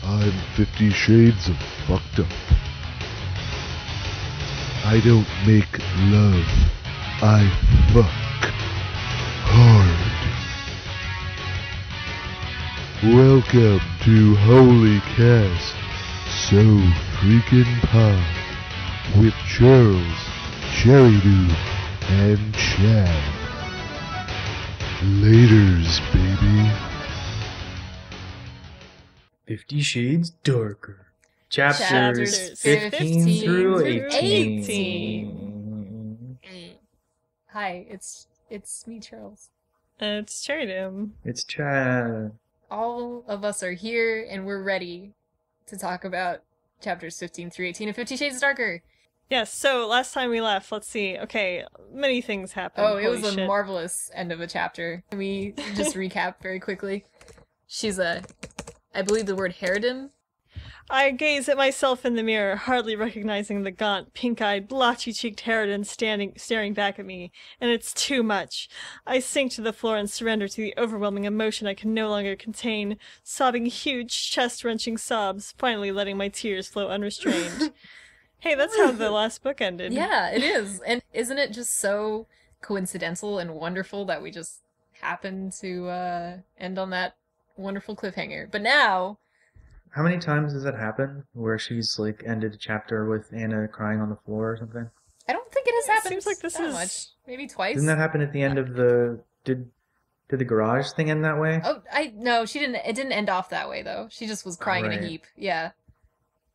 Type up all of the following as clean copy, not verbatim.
I'm 50 shades of fucked up. I don't make love, I fuck hard. Welcome to holycastsofreakingpod with Charles, CherryDoom, and Chad. Laters, baby. 50 Shades Darker. Chapters 15 through 18. Hi, it's me, Charles. It's CherryDoom. It's Chad. All of us are here, and we're ready to talk about chapters 15 through 18 of 50 Shades Darker. Yes, so last time we left, let's see. Okay, many things happened. Oh, it was Holy a shit. marvelous end of a chapter. Can we just recap very quickly? She's I believe the word harridan. I gaze at myself in the mirror, hardly recognizing the gaunt, pink-eyed, blotchy-cheeked harridan staring back at me, and it's too much. I sink to the floor and surrender to the overwhelming emotion I can no longer contain, sobbing huge, chest-wrenching sobs, finally letting my tears flow unrestrained. Hey, that's how the last book ended. Yeah, it is. And isn't it just so coincidental and wonderful that we just happened to end on that wonderful cliffhanger? But now... How many times does that happen where she's like ended a chapter with Anna crying on the floor or something? I don't think it has happened seems like this that is... much. Maybe twice. Didn't that happen at the end of the... Did the garage thing end that way? Oh, no, she didn't. It didn't end off that way, though. She just was crying in a heap. Yeah.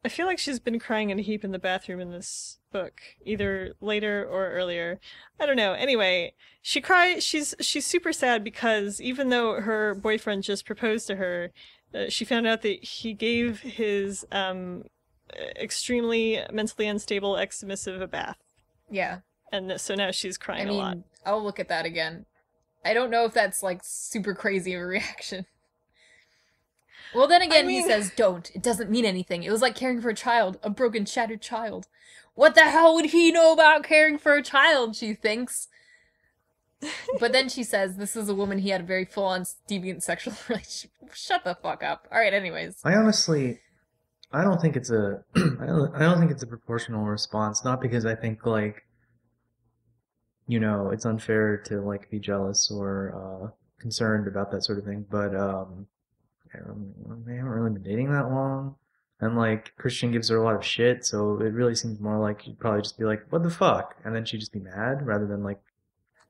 I feel like she's been crying in a heap in the bathroom in this book, either later or earlier. I don't know. Anyway, she cries. She's super sad because even though her boyfriend just proposed to her, she found out that he gave his extremely mentally unstable ex-submissive a bath. Yeah. And so now she's crying a lot. I'll look at that again. I don't know if that's, like, super crazy of a reaction. Well, then again, he says, don't. It doesn't mean anything. It was like caring for a child. A broken, shattered child. What the hell would he know about caring for a child, she thinks. But then she says, this is a woman he had a very full-on deviant sexual relationship. Shut the fuck up. Alright, anyways. I don't think it's a... I don't think it's a proportional response. Not because I think, like, you know, it's unfair to, like, be jealous or concerned about that sort of thing, but, they haven't really been dating that long, and like Christian gives her a lot of shit, so it really seems more like she'd probably just be like, what the fuck, and then she'd just be mad rather than like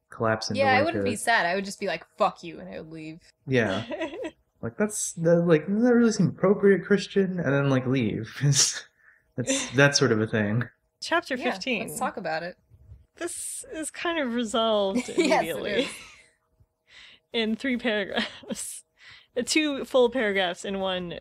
collapse into I like wouldn't be sad. I would just be like, fuck you, and I would leave. Yeah. Like like, doesn't that really seem appropriate, Christian? And then like leave. It's that sort of a thing. Chapter 15. Yeah, let's talk about it. This is kind of resolved immediately. Yes, it is. In 3 paragraphs. 2 full paragraphs in 1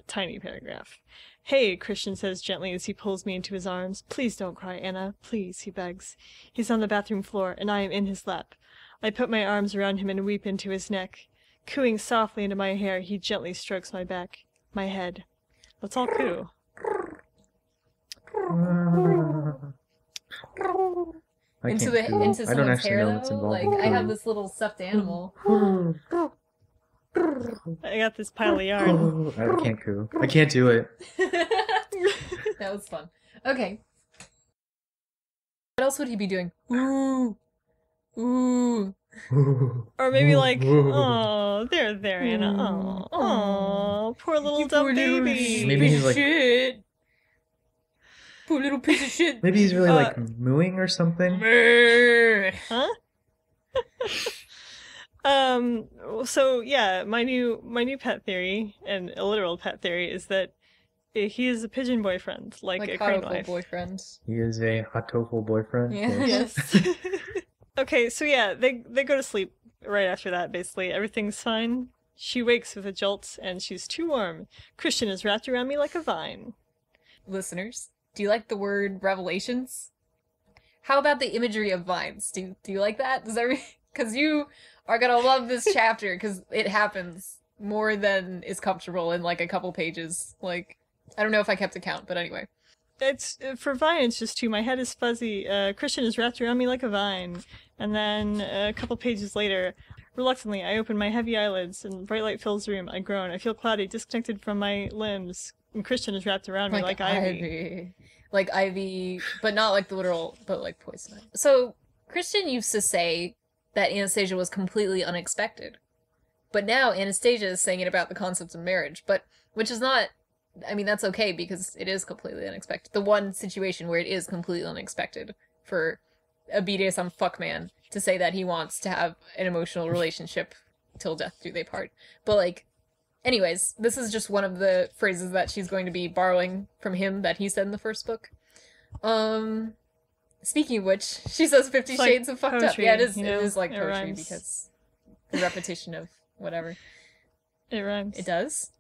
tiny paragraph. Hey, Christian says gently as he pulls me into his arms. Please don't cry, Anna. Please, he begs. He's on the bathroom floor, and I am in his lap. I put my arms around him and weep into his neck. Cooing softly into my hair, he gently strokes my back, my head. Let's all coo. Into I don't someone's actually hair, know though? what's involved. Like, I have this little stuffed animal. I got this pile of yarn. I can't coo. I can't do it. That was fun. Okay. What else would he be doing? Ooh. Ooh. Or maybe like, oh, there, Anna. Oh, poor little dumb baby. Maybe he's like, shit. Poor little piece of shit. Maybe he's really like mooing or something. Huh? So yeah, my new pet theory, and a literal pet theory, is that he is a pigeon boyfriend, like a crane wife. Boyfriend. He is a hot tofu boyfriend. Yeah. Yes. Okay, so yeah, they go to sleep right after that, basically. Everything's fine. She wakes with a jolt, and she's too warm. Christian is wrapped around me like a vine. Listeners, do you like the word revelations? How about the imagery of vines? Do you like that? Because you are gonna love this chapter, because it happens more than is comfortable in like a couple pages. Like, I don't know if I kept a count, but anyway. It's for vine, it's just too. My head is fuzzy. Christian is wrapped around me like a vine. And then a couple pages later, Reluctantly, I open my heavy eyelids, and bright light fills the room. I groan. I feel cloudy, disconnected from my limbs, and Christian is wrapped around me like ivy. Like ivy, but not like the literal, but like poison. So Christian used to say that Anastasia was completely unexpected. But now Anastasia is saying it about the concept of marriage, which is not, I mean, that's okay because it is completely unexpected. The one situation where it is completely unexpected for a BDSM fuckman to say that he wants to have an emotional relationship till death do they part. But like, anyways, this is just one of the phrases that she's going to be borrowing from him that he said in the first book. Speaking of which, she says 50 Shades of fucked up. Yeah, it is like poetry because the repetition of whatever. It rhymes. It does?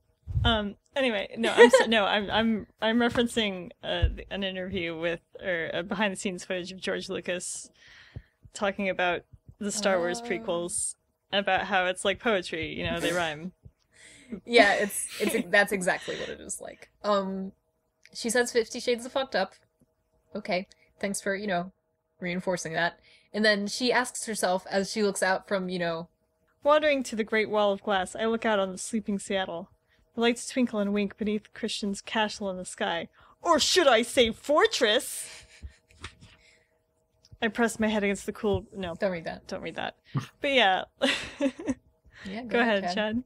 Anyway, no, I'm referencing an interview with or behind the scenes footage of George Lucas talking about the Star Wars prequels, about how it's like poetry, you know, they rhyme. Yeah, that's exactly what it is like. She says 50 Shades of fucked up. Okay, thanks for, you know, reinforcing that. And then she asks herself as she looks out from, you know, wandering to the great wall of glass, I look out on the sleeping Seattle. The lights twinkle and wink beneath Christian's castle in the sky. Or should I say fortress? I press my head against the cool... No. Don't read that. Don't read that. But yeah. Yeah, go ahead, Chad.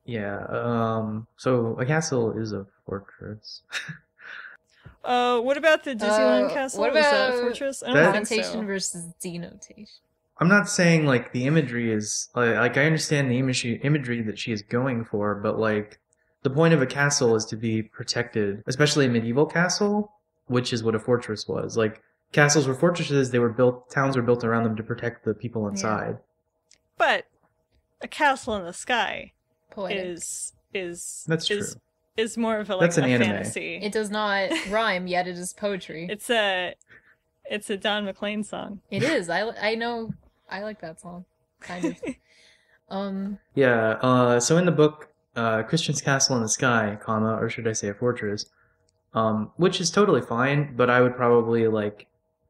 Yeah. So a castle is a fortress. What about the Disneyland castle? What Is that about a fortress? I don't think connotation so. versus denotation? I'm not saying like the imagery is like I understand the imagery that she is going for, but like the point of a castle is to be protected, especially a medieval castle, which is what a fortress was. Like castles were fortresses, towns were built around them to protect the people inside. Yeah. But a castle in the sky Poetic. That's true. Is more of a That's an anime. fantasy. It does not rhyme, yet it is poetry. It's a Don McLean song. It is. I know. I like that song. Kind of. Yeah. So in the book, Christian's castle in the sky, comma, or should I say a fortress, which is totally fine, but I would probably like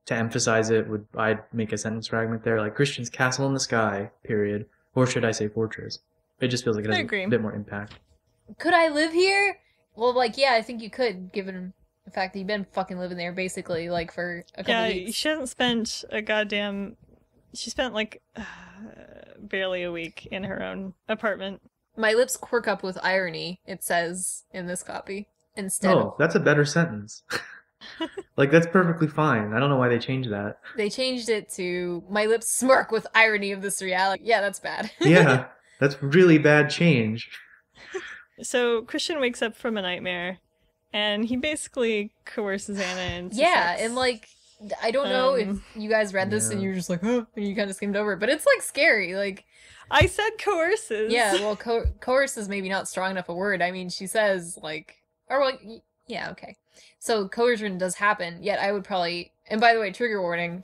to emphasize it. I'd make a sentence fragment there, like Christian's castle in the sky, period, or should I say fortress? It just feels like it has a bit more impact. Could I live here? Well, like, yeah, I think you could, given the fact that you've been fucking living there, basically, like, for a couple weeks. Yeah, she hasn't spent a goddamn... She spent, like, barely a week in her own apartment. My lips quirk up with irony, it says in this copy, instead of... that's a better sentence. Like, that's perfectly fine. I don't know why they changed that. They changed it to, my lips smirk with irony of this reality. Yeah, that's bad. Yeah, that's really bad change. So Christian wakes up from a nightmare, and he basically coerces Anna into sex. And like, I don't know if you guys read this and you're just like, huh, and you kind of skimmed over it, but it's like scary. Like, I said coerces. Yeah, well, coerce is maybe not strong enough a word. I mean, she says like, or like, yeah, okay. So coercion does happen. Yet I would probably, and by the way, trigger warning.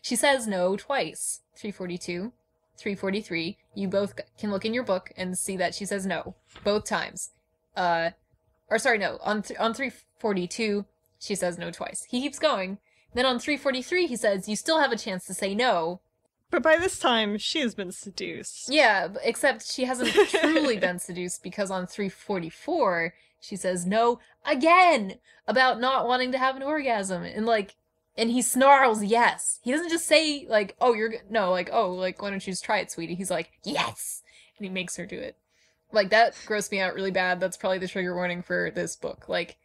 She says no twice. 342. 343, you both can look in your book and see that she says no both times. On 342 she says no twice. He keeps going. Then on 343 he says you still have a chance to say no. But by this time she has been seduced. Yeah, except she hasn't truly been seduced because on 344 she says no again about not wanting to have an orgasm and he snarls yes. He doesn't just say, like, oh, why don't you just try it, sweetie? He's like, yes! And he makes her do it. Like, that grossed me out really bad. That's probably the trigger warning for this book. Like,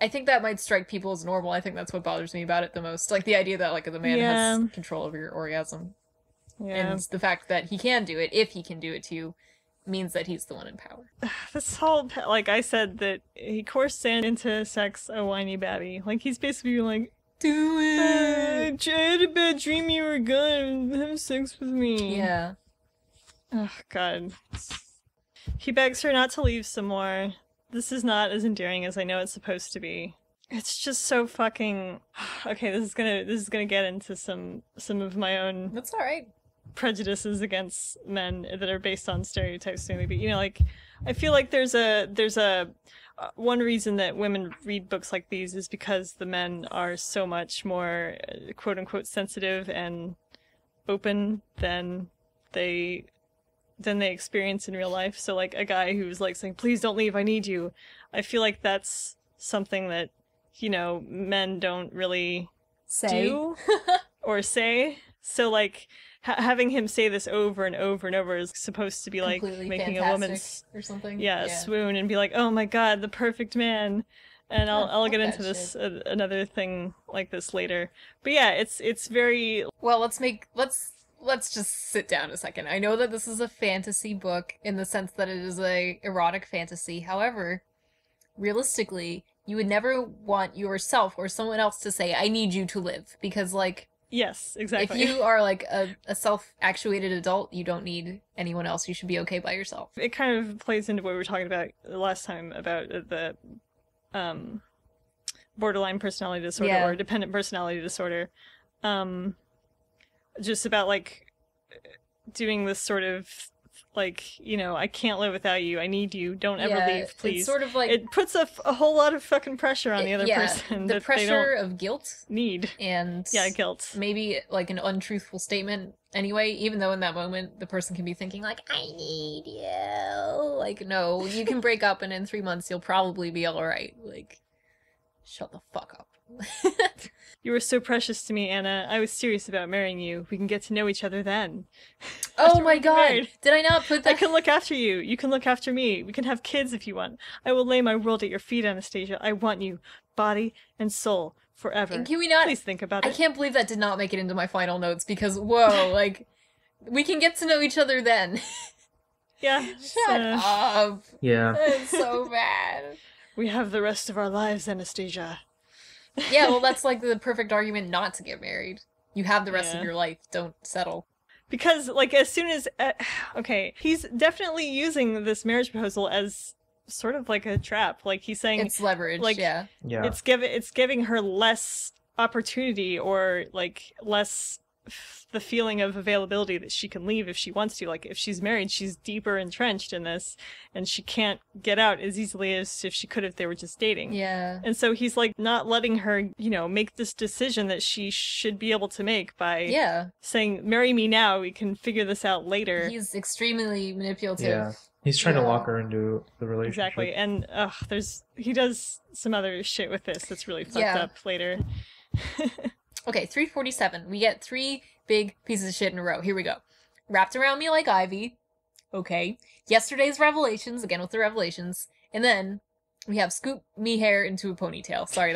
I think that might strike people as normal. I think that's what bothers me about it the most. Like, the idea that, like, the man has control over your orgasm. Yeah. And the fact that he can do it, if he can do it to you, means that he's the one in power. This whole, like I said, that he coerced Anna into sex, a whiny babby. Like, he's basically like, do it! I had a bad dream you were gonna have sex with me. Yeah. Oh, God. He begs her not to leave some more. This is not as endearing as I know it's supposed to be. It's just so fucking... Okay, this is gonna get into some of my own... That's alright. ...prejudices against men that are based on stereotypes mainly, but, you know, like, I feel like there's a one reason that women read books like these is because the men are so much more quote-unquote sensitive and open than they experience in real life. So like a guy who's like saying, please don't leave, I need you. I feel like that's something that, you know, men don't really do or say. So like having him say this over and over and over is supposed to be like Completely making a fantastic woman's or something. swoon and be like, oh my god, the perfect man. And I'll fuck get that into this shit. another thing like this later. But yeah, it's very Well, let's just sit down a second. I know that this is a fantasy book in the sense that it is a erotic fantasy. However, realistically, you would never want yourself or someone else to say, I need you to live. Because, like, yes, exactly. if you are, like, a self-actuated adult, you don't need anyone else. You should be okay by yourself. It kind of plays into what we were talking about last time about the borderline personality disorder or dependent personality disorder. Just about, like, doing this sort of, like, you know, I can't live without you, I need you, don't ever leave, please. It's sort of like... It puts a whole lot of fucking pressure on the other person. The pressure of guilt. Need. And... yeah, guilt. Maybe, like, an untruthful statement anyway, even though in that moment the person can be thinking, like, I need you. Like, no, you can break up and in 3 months you'll probably be alright. Like, shut the fuck up. You were so precious to me, Anna. I was serious about marrying you. We can get to know each other then. Oh my god! Did I not put that? I can look after you. You can look after me. We can have kids if you want. I will lay my world at your feet, Anastasia. I want you, body and soul, forever. And can we not... Please think about it. I can't believe that did not make it into my final notes because, whoa, like, we can get to know each other then. Yeah. Shut up. Yeah. It's so bad. We have the rest of our lives, Anastasia. Yeah, well, that's like the perfect argument not to get married. You have the rest of your life. Don't settle. Because, like, as soon as... okay, he's definitely using this marriage proposal as sort of like a trap. Like, he's saying... it's leverage, like, yeah. It's giving her less opportunity or, like, less the feeling of availability that she can leave if she wants to. Like, if she's married, she's deeper entrenched in this, and she can't get out as easily as if she could if they were just dating. Yeah. And so he's, like, not letting her, you know, make this decision that she should be able to make by saying, marry me now, we can figure this out later. He's extremely manipulative. Yeah. He's trying to lock her into the relationship. Exactly. And, he does some other shit with this that's really fucked up later. Okay, 347. We get 3 big pieces of shit in a row. Here we go. Wrapped around me like ivy. Okay. Yesterday's revelations, again with the revelations. And then we have scoop me hair into a ponytail. Sorry,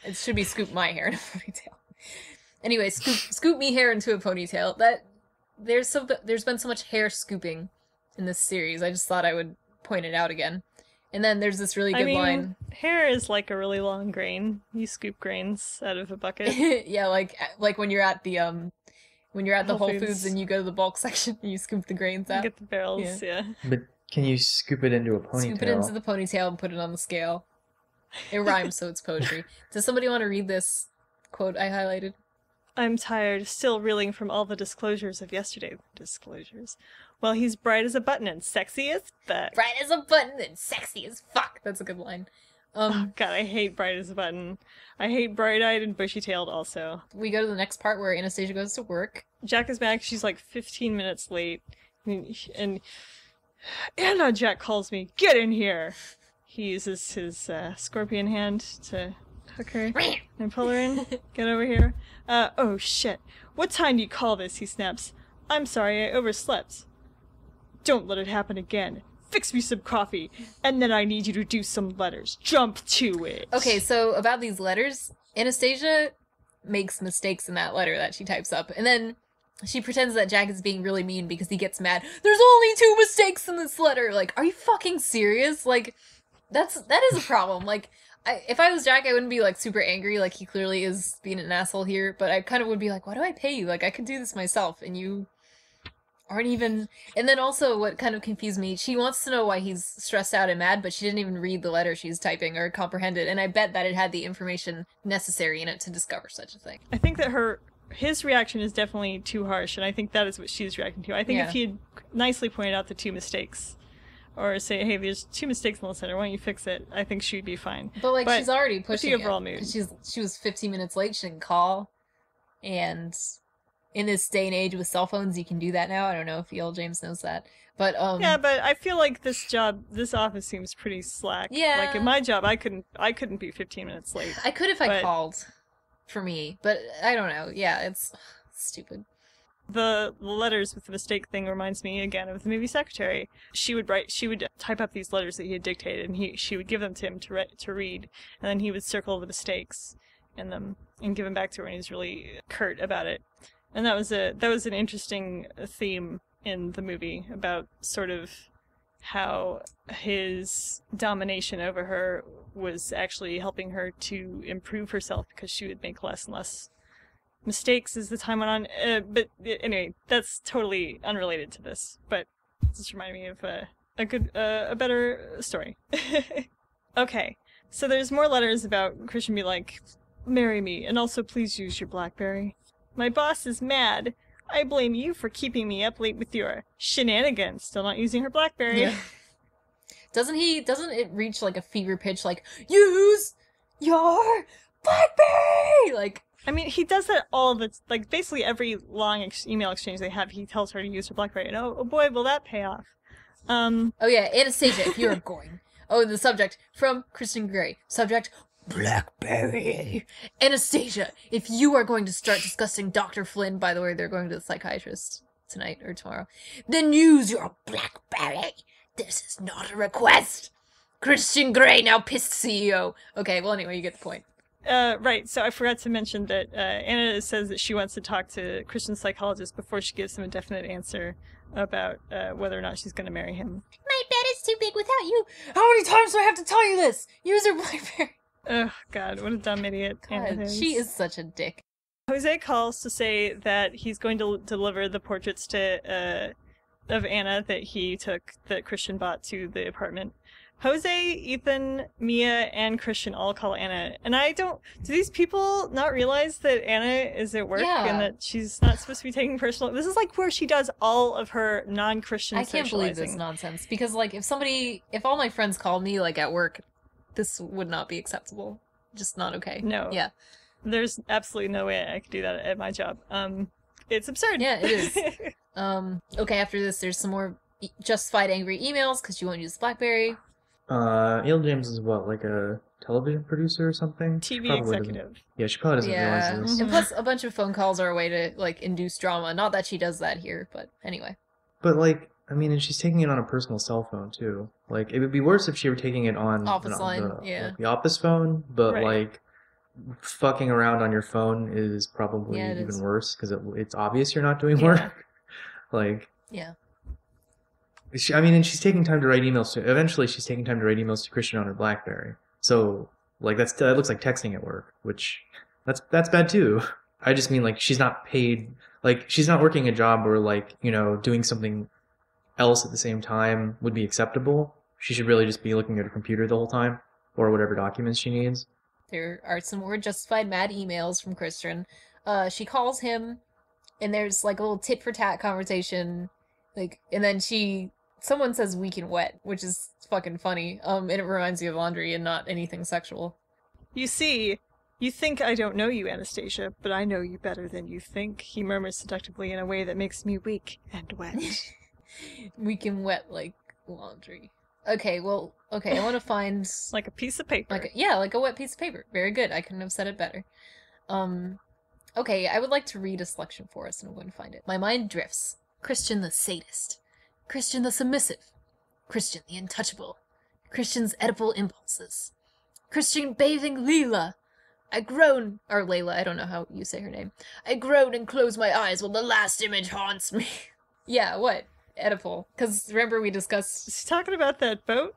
it should be scoop my hair in a ponytail. Anyway, scoop me hair into a ponytail. There's been so much hair scooping in this series. I just thought I would point it out again. And then there's this really good line. Hair is like a really long grain. You scoop grains out of a bucket. Yeah, like when you're at the Whole Foods and you go to the bulk section and you scoop the grains out. You get the barrels, yeah. But can you scoop it into a ponytail? Scoop it into the ponytail and put it on the scale. It rhymes, so it's poetry. Does somebody want to read this quote I highlighted? I'm tired, still reeling from all the disclosures of yesterday. Disclosures. Well, he's bright as a button and sexy as fuck. Bright as a button and sexy as fuck. That's a good line. Oh, God, I hate bright as a button. I hate bright-eyed and bushy-tailed also. We go to the next part where Anastasia goes to work. Jack is back. She's like 15 minutes late. And Anna, Jack calls me. Get in here. He uses his scorpion hand to hook her and pull her in. Get over here. Oh, shit. What time do you call this? He snaps. I'm sorry, I overslept. Don't let it happen again. Fix me some coffee, and then I need you to do some letters. Jump to it. Okay, so about these letters, Anastasia makes mistakes in that letter that she types up, and then she pretends that Jack is being really mean because he gets mad. There's only 2 mistakes in this letter! Like, are you fucking serious? Like, that is a problem. Like, if I was Jack, I wouldn't be, like, super angry, like, he clearly is being an asshole here, but I kind of would be like, why do I pay you? Like, I could do this myself, and you aren't even... And then also, what kind of confused me, she wants to know why he's stressed out and mad, but she didn't even read the letter she's typing or comprehend it, and I bet that it had the information necessary in it to discover such a thing. I think that his reaction is definitely too harsh, and I think that is what she's reacting to. I think if he had nicely pointed out the 2 mistakes, or say, hey, there's 2 mistakes in the letter, why don't you fix it? I think she'd be fine. But she's already pushing the overall mood. She was 15 minutes late, she didn't call, and in this day and age with cell phones, you can do that now. I don't know if E.L. James knows that. But yeah, but I feel like this office seems pretty slack. Yeah. Like in my job, I couldn't be 15 minutes late. I could if I called for me, but I don't know. Yeah, it's stupid. The letters with the mistake thing reminds me again of the movie Secretary. She would type up these letters that he had dictated, and she would give them to him to read, and then he would circle the mistakes in them and give them back to her, and he was really curt about it. And that was an interesting theme in the movie about sort of how his domination over her was actually helping her to improve herself because she would make less and less mistakes as the time went on. But anyway, that's totally unrelated to this. But it just reminded me of a better story. Okay, so there's more letters about Christian be like, marry me, and also please use your BlackBerry. My boss is mad. I blame you for keeping me up late with your shenanigans. Still not using her BlackBerry. Yeah. Doesn't it reach like a fever pitch, like, use your BlackBerry? Like, I mean, he does that all the, like, basically every long email exchange they have, he tells her to use her BlackBerry, and oh boy, will that pay off. Oh yeah, Anastasia, if you're going. Oh, the subject, from Kristen Gray. Subject, BlackBerry. Anastasia, if you are going to start discussing Dr. Flynn, by the way, they're going to the psychiatrist tonight or tomorrow, then use your BlackBerry. This is not a request. Christian Grey, now pissed CEO. Okay, well anyway, you get the point. Right, so I forgot to mention that Anna says that she wants to talk to Christian's psychologist before she gives him a definite answer about whether or not she's going to marry him. My bed is too big without you. How many times do I have to tell you this? Use your BlackBerry. Oh, God, what a dumb idiot Anna is. She is such a dick. Jose calls to say that he's going to deliver the portraits of Anna that Christian bought to the apartment. Jose, Ethan, Mia, and Christian all call Anna. And do these people not realize that Anna is at work and that she's not supposed to be taking personal... This is like where she does all of her non-Christian socializing. I can't believe this nonsense. Because, like, if all my friends called me, like, at work, this would not be acceptable. Just not okay. No. Yeah. There's absolutely no way I could do that at my job. It's absurd. Yeah, it is. Okay, after this, there's some more justified angry emails because you won't use BlackBerry. E.L. James is what, like a television producer or something? TV executive. Yeah, she probably doesn't realize this. And plus, a bunch of phone calls are a way to, like, induce drama. Not that she does that here, but anyway. But, like, I mean, and she's taking it on a personal cell phone, too. Like, it would be worse if she were taking it on office line, like, the office phone, but, like, fucking around on your phone is probably even worse, because it's obvious you're not doing work. Like... Yeah. I mean, and she's taking time to write emails to... Eventually, she's taking time to write emails to Christian on her BlackBerry. So, like, that looks like texting at work, which... That's bad, too. I just mean, like, she's not paid... Like, she's not working a job where, like, you know, doing something else at the same time would be acceptable. She should really just be looking at her computer the whole time, or whatever documents she needs. There are some more justified mad emails from Christian. She calls him, and there's, like, a little tit-for-tat conversation, like, and then someone says weak and wet, which is fucking funny. And it reminds me of laundry and not anything sexual. You see, you think I don't know you, Anastasia, but I know you better than you think, he murmurs seductively in a way that makes me weak and wet. Weak and wet like laundry. Okay, I want to find... like a piece of paper. Like a wet piece of paper. Very good, I couldn't have said it better. Okay, I would like to read a selection for us, and I'm going to find it. My mind drifts. Christian the sadist. Christian the submissive. Christian the untouchable. Christian's edible impulses. Christian bathing Leela. I groan, or Layla, I don't know how you say her name. I groan and close my eyes while the last image haunts me. Yeah, what? Oedipal. Because remember we discussed... She's talking about that boat?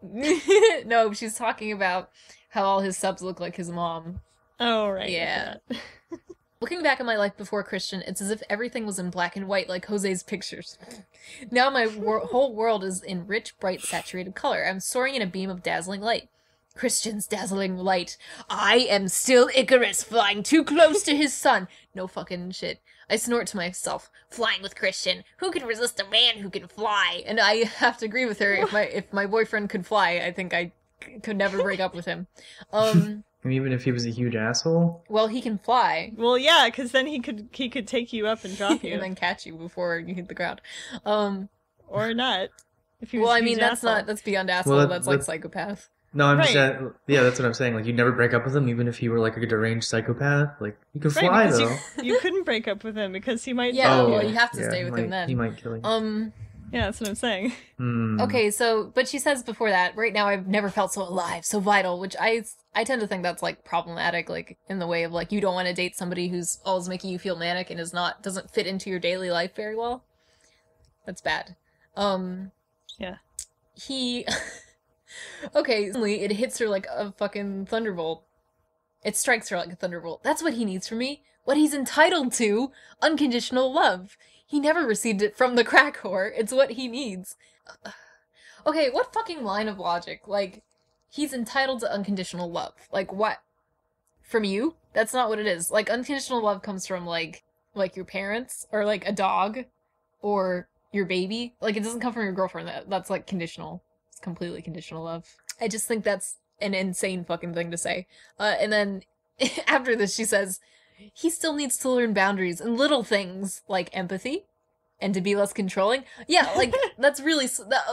No, she's talking about how all his subs look like his mom. Oh, right. Yeah. Looking back at my life before Christian, it's as if everything was in black and white like Jose's pictures. Now my whole world is in rich, bright, saturated color. I'm soaring in a beam of dazzling light. Christian's dazzling light. I am still Icarus, flying too close to his sun. No fucking shit. I snort to myself, flying with Christian. Who can resist a man who can fly? And I have to agree with her. If my boyfriend could fly, I think I could never break up with him. And even if he was a huge asshole? Well, he can fly. Well, yeah, because then he could take you up and drop you. And then catch you before you hit the ground. Or not. If he was Well, a I mean, huge that's asshole. that's beyond asshole. Well, that's like psychopath. No, I'm just Right. yeah, that's what I'm saying. Like, you'd never break up with him, even if he were like a deranged psychopath. Like, you can Right, fly because though. you couldn't break up with him because he might Yeah, drop well, you. you have to yeah, stay he with might- him then. He might kill you. Yeah, that's what I'm saying. Okay, so, but she says before that, right now I've never felt so alive, so vital, which I tend to think that's, like, problematic, like, in the way of, like, you don't want to date somebody who's always making you feel manic and doesn't fit into your daily life very well. That's bad. Yeah. Okay, suddenly it hits her like a fucking thunderbolt. It strikes her like a thunderbolt. That's what he needs from me. What he's entitled to. Unconditional love. He never received it from the crack whore. It's what he needs. Okay, what fucking line of logic? Like, he's entitled to unconditional love. Like, what? From you? That's not what it is. Like, unconditional love comes from, like your parents, or, like, a dog, or your baby. Like, it doesn't come from your girlfriend. That's, like, conditional. It's completely conditional love. I just think that's an insane fucking thing to say. And then, after this, she says, he still needs to learn boundaries and little things, like empathy, and to be less controlling. Yeah, like, that's really...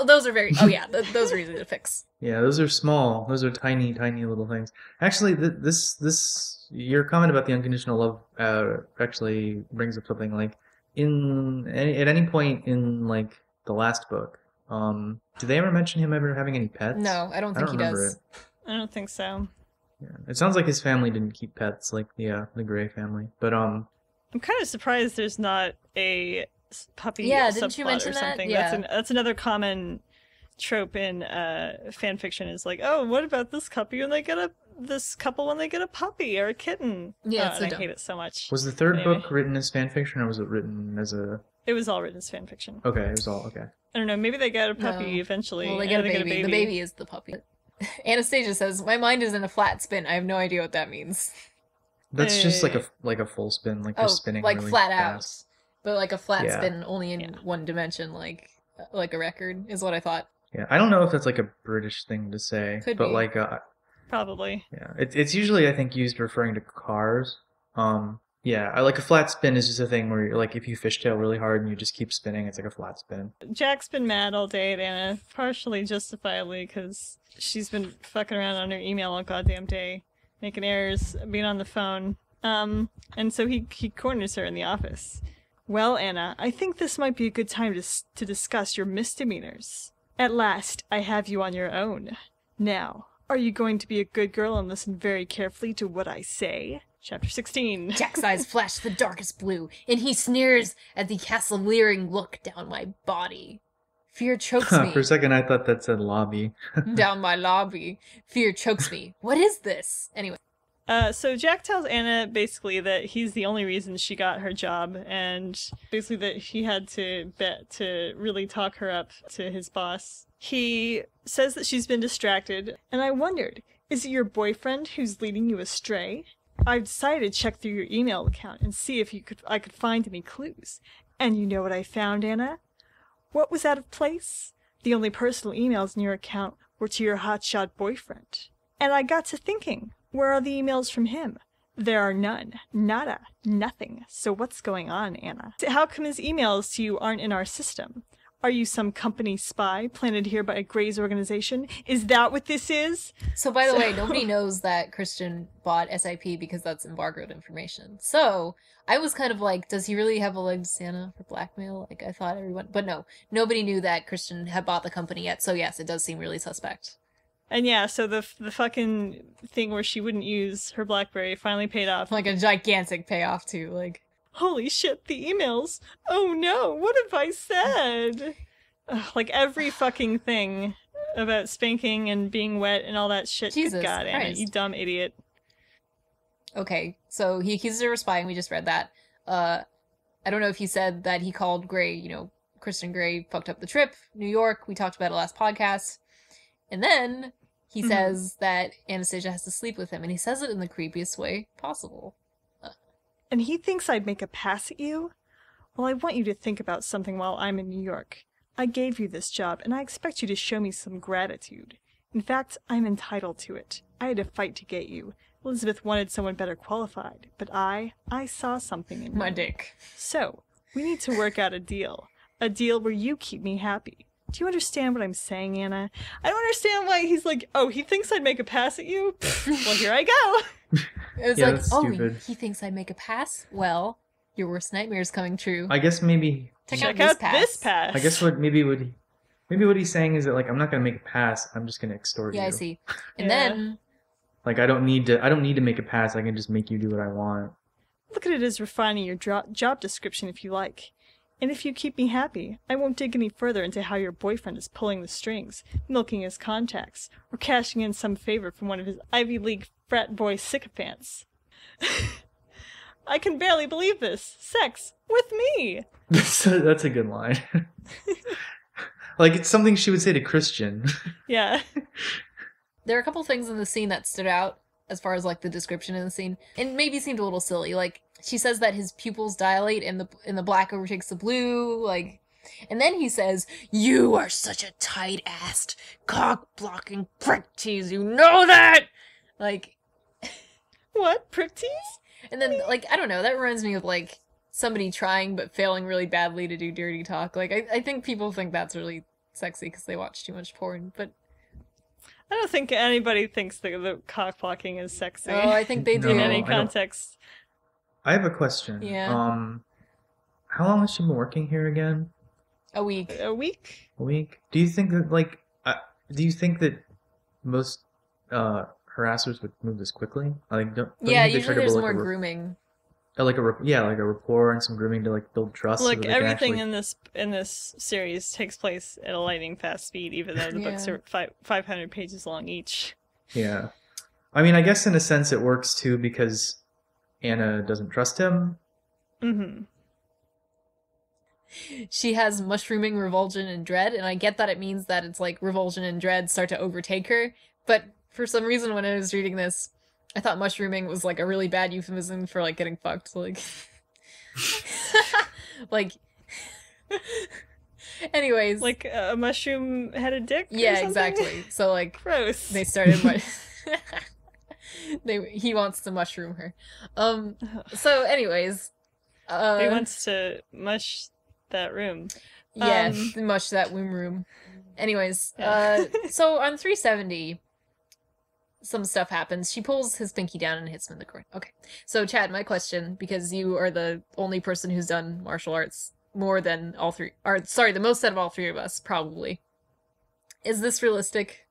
those are very... Oh, yeah, those are easy to fix. Yeah, those are small. Those are tiny, tiny little things. Actually, this your comment about the unconditional love actually brings up something. Like, at any point in like the last book, do they ever mention him ever having any pets? No, I don't think he remember does. it. I don't think so. Yeah, it sounds like his family didn't keep pets, like the Gray family. But I'm kind of surprised there's not a puppy Yeah, subplot didn't you mention or that? something. Yeah. That's another common trope in fan fiction is like, oh, what about this couple when they get a puppy or a kitten? Yeah, Oh, it's so and I dumb. hate it so much. was the third Anyway. book written as fan fiction, or was it written as a? It was all written as fan fiction. Okay, it was all okay. I don't know. Maybe they get a puppy No. eventually. Well, they and get a baby. The baby is the puppy. Anastasia says, my mind is in a flat spin. I have no idea what that means. That's just like a full spin, like just spinning like really flat fast. out. But like a flat Yeah. spin only in Yeah. one dimension, like a record, is what I thought. Yeah, I don't know if that's like a British thing to say, Could but be. like Probably. yeah, it's usually I think used referring to cars. Yeah, I like a flat spin is just a thing where you're, like if you fishtail really hard and you just keep spinning, it's like a flat spin. Jack's been mad all day at Anna, partially justifiably, because she's been fucking around on her email all goddamn day, making errors, being on the phone. And so he corners her in the office. Well, Anna, I think this might be a good time to discuss your misdemeanors. At last, I have you on your own. Now, are you going to be a good girl and listen very carefully to what I say? Chapter 16. Jack's eyes flash the darkest blue, and he sneers at the castle-leering look down my body. Fear chokes me. For a second, I thought that said lobby. Down my lobby. Fear chokes me. What is this? Anyway. So Jack tells Anna basically that he's the only reason she got her job, and basically that he had to bet to really talk her up to his boss. He says that she's been distracted, and I wondered, is it your boyfriend who's leading you astray? I've decided to check through your email account and see if I could find any clues. And you know what I found, Anna? What was out of place? The only personal emails in your account were to your hotshot boyfriend. And I got to thinking, where are the emails from him? There are none. Nada. Nothing. So what's going on, Anna? How come his emails to you aren't in our system? Are you some company spy planted here by a Grey's organization? Is that what this is? So, by the way, nobody knows that Christian bought SIP because that's embargoed information. So, I was kind of like, does he really have a leg to Santa for blackmail? Like, I thought everyone... But no, nobody knew that Christian had bought the company yet. So, yes, it does seem really suspect. And yeah, so the fucking thing where she wouldn't use her BlackBerry finally paid off. Like a gigantic payoff, too. Like, Holy shit, the emails! Oh no, what have I said? Ugh, like every fucking thing about spanking and being wet and all that shit. Jesus Good God, Anna, Christ. you dumb idiot. okay, so he accuses her of spying. We just read that. I don't know if he said that he called Gray, Kristen Gray fucked up the trip, New York. We talked about it last podcast. And then he says that Anastasia has to sleep with him, and he says it in the creepiest way possible. And he thinks I'd make a pass at you? Well, I want you to think about something while I'm in New York. I gave you this job, and I expect you to show me some gratitude. In fact, I'm entitled to it. I had to fight to get you. Elizabeth wanted someone better qualified, but I saw something in you. My dick. So, we need to work out a deal. A deal where you keep me happy. Do you understand what I'm saying, Anna? I don't understand why he's like, oh, he thinks I'd make a pass at you? Well, here I go. It was Yeah, like, that's oh, stupid. he thinks I'd make a pass? Well, your worst nightmare is coming true. I guess maybe. Check out this pass. I guess what he's saying is that like I'm not gonna make a pass. I'm just gonna extort you. Yeah, I see. And Yeah. then, Like I don't need to make a pass. I can just make you do what I want. Look at it as refining your job description if you like. And if you keep me happy, I won't dig any further into how your boyfriend is pulling the strings, milking his contacts, or cashing in some favor from one of his Ivy League frat boy sycophants. I can barely believe this. Sex with me. That's a good line. Like it's something she would say to Christian. Yeah. there are a couple things in the scene that stood out as far as like the description in the scene, and maybe seemed a little silly. Like she says that his pupils dilate and the black overtakes the blue, like, and then he says, "You are such a tight-assed, cock-blocking prick tease. You know that." Like, What? Prick tease? and then like I don't know. That reminds me of like somebody trying but failing really badly to do dirty talk. Like I think people think that's really sexy because they watch too much porn, but I don't think anybody thinks the cock blocking is sexy. oh, I think they do. in No, any I don't. context. I have a question. Yeah. How long has she been working here again? A week. A week? A week? Do you think that most harassers would move this quickly? Like, don't you Yeah, think they usually try to there's build, more like, grooming. like a rapport and some grooming to like build trust. so Like that they can everything actually... in this series takes place at a lightning fast speed, even though the books Yeah. are 500 pages long each. Yeah. I mean, I guess in a sense it works too because Anna doesn't trust him. Mm-hmm. She has mushrooming, revulsion, and dread, and I get that it means that it's like revulsion and dread start to overtake her, but for some reason when I was reading this, I thought mushrooming was like a really bad euphemism for like getting fucked, like like anyways, Like a mushroom-headed dick? or yeah, something? exactly. So like Gross. they started he wants to mushroom her. So anyways, He wants to mush that room. yeah, mush that womb room. Anyways, Yeah. so on 370, some stuff happens. She pulls his pinky down and hits him in the groin. Okay, so Chad, my question, because you are the only person who's done martial arts more than all three, or sorry, the most out of all three of us, probably. Is this realistic?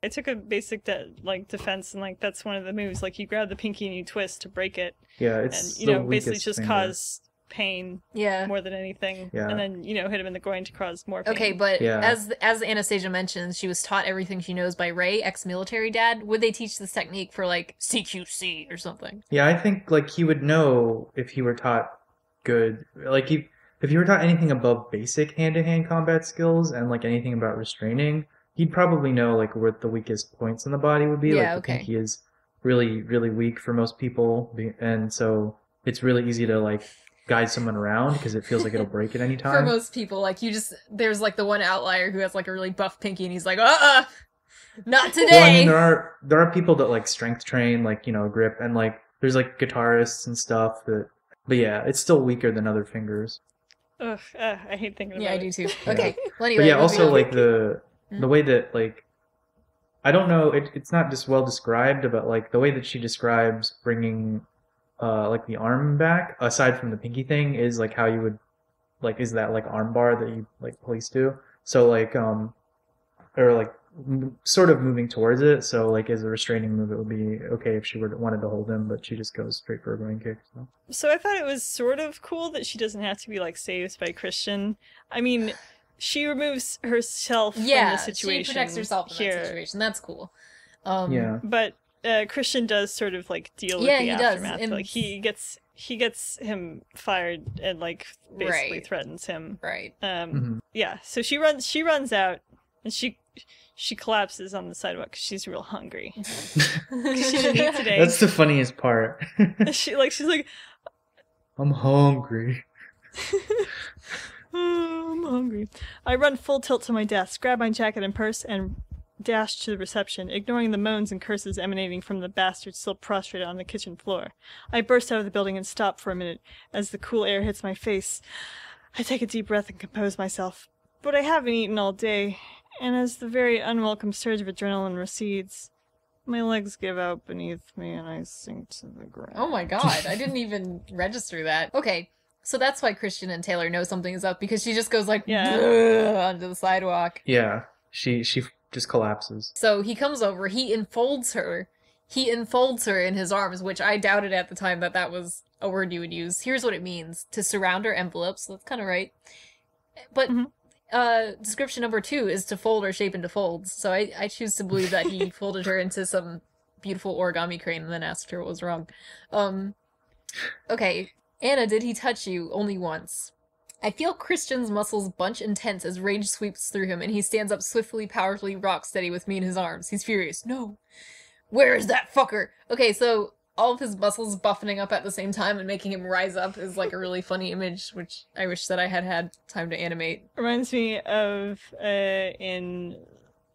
I took a basic defense, and like that's one of the moves. Like you grab the pinky and you twist to break it, Yeah, and it's basically just finger. cause pain Yeah. more than anything. Yeah. And then hit him in the groin to cause more pain. Okay, but Yeah. as Anastasia mentions, she was taught everything she knows by Ray, ex-military dad. Would they teach this technique for like CQC or something? Yeah, I think like he would know if he were taught good. Like if you were taught anything above basic hand-to-hand combat skills and like anything about restraining, he'd probably know like where the weakest points in the body would be. Yeah, Like the okay. pinky is really, really weak for most people, and so it's really easy to like guide someone around because it feels like it'll break at any For time. most people, like there's like the one outlier who has like a really buff pinky, and he's like, not today. Well, I mean, there are people that like strength train, like grip, and like there's like guitarists and stuff that. But yeah, it's still weaker than other fingers. Ugh, I hate thinking about Yeah, I it. do too. Okay, well anyway. But yeah, moving also on. like the way that like I don't know, it's not just well described, but like the way that she describes bringing like the arm back, aside from the pinky thing, is like how you would like is that like arm bar that you like police do. So like or like sort of moving towards it. So like as a restraining move, it would be okay if she wanted to hold him, but she just goes straight for a groin kick. So. So I thought it was sort of cool that she doesn't have to be like saved by Christian. I mean, she removes herself from yeah, the situation. she protects herself in here. that situation. That's cool. Yeah. But Christian does sort of like deal with Yeah, the he does, aftermath. and- Like he gets him fired and like basically Right. threatens him. Right. Yeah. So she runs out and she collapses on the sidewalk 'cause she's real hungry. She didn't eat today. That's the funniest part. she's like, I'm hungry. oh, I'm hungry. I run full tilt to my desk, grab my jacket and purse, and dash to the reception, ignoring the moans and curses emanating from the bastard still prostrate on the kitchen floor. I burst out of the building and stop for a minute as the cool air hits my face. I take a deep breath and compose myself. But I haven't eaten all day, and as the very unwelcome surge of adrenaline recedes, my legs give out beneath me and I sink to the ground. Oh my god, I didn't even register that. Okay, so that's why Christian and Taylor know something is up, because she just goes like, onto the sidewalk. Yeah, she just collapses. So he comes over, he enfolds her in his arms, which I doubted at the time that was a word you would use. Here's what it means: to surround or envelope, so that's kind of right. But description number 2 is to fold or shape into folds, so I choose to believe that he folded her into some beautiful origami crane and then asked her what was wrong. Okay, Anna, did he touch you? Only once. I feel Christian's muscles bunch and tense as rage sweeps through him, and he stands up swiftly, powerfully, rock steady with me in his arms. He's furious. No. Where is that fucker? Okay, so all of his muscles buffeting up at the same time and making him rise up is like a really funny image, which I wish that I had time to animate. Reminds me of in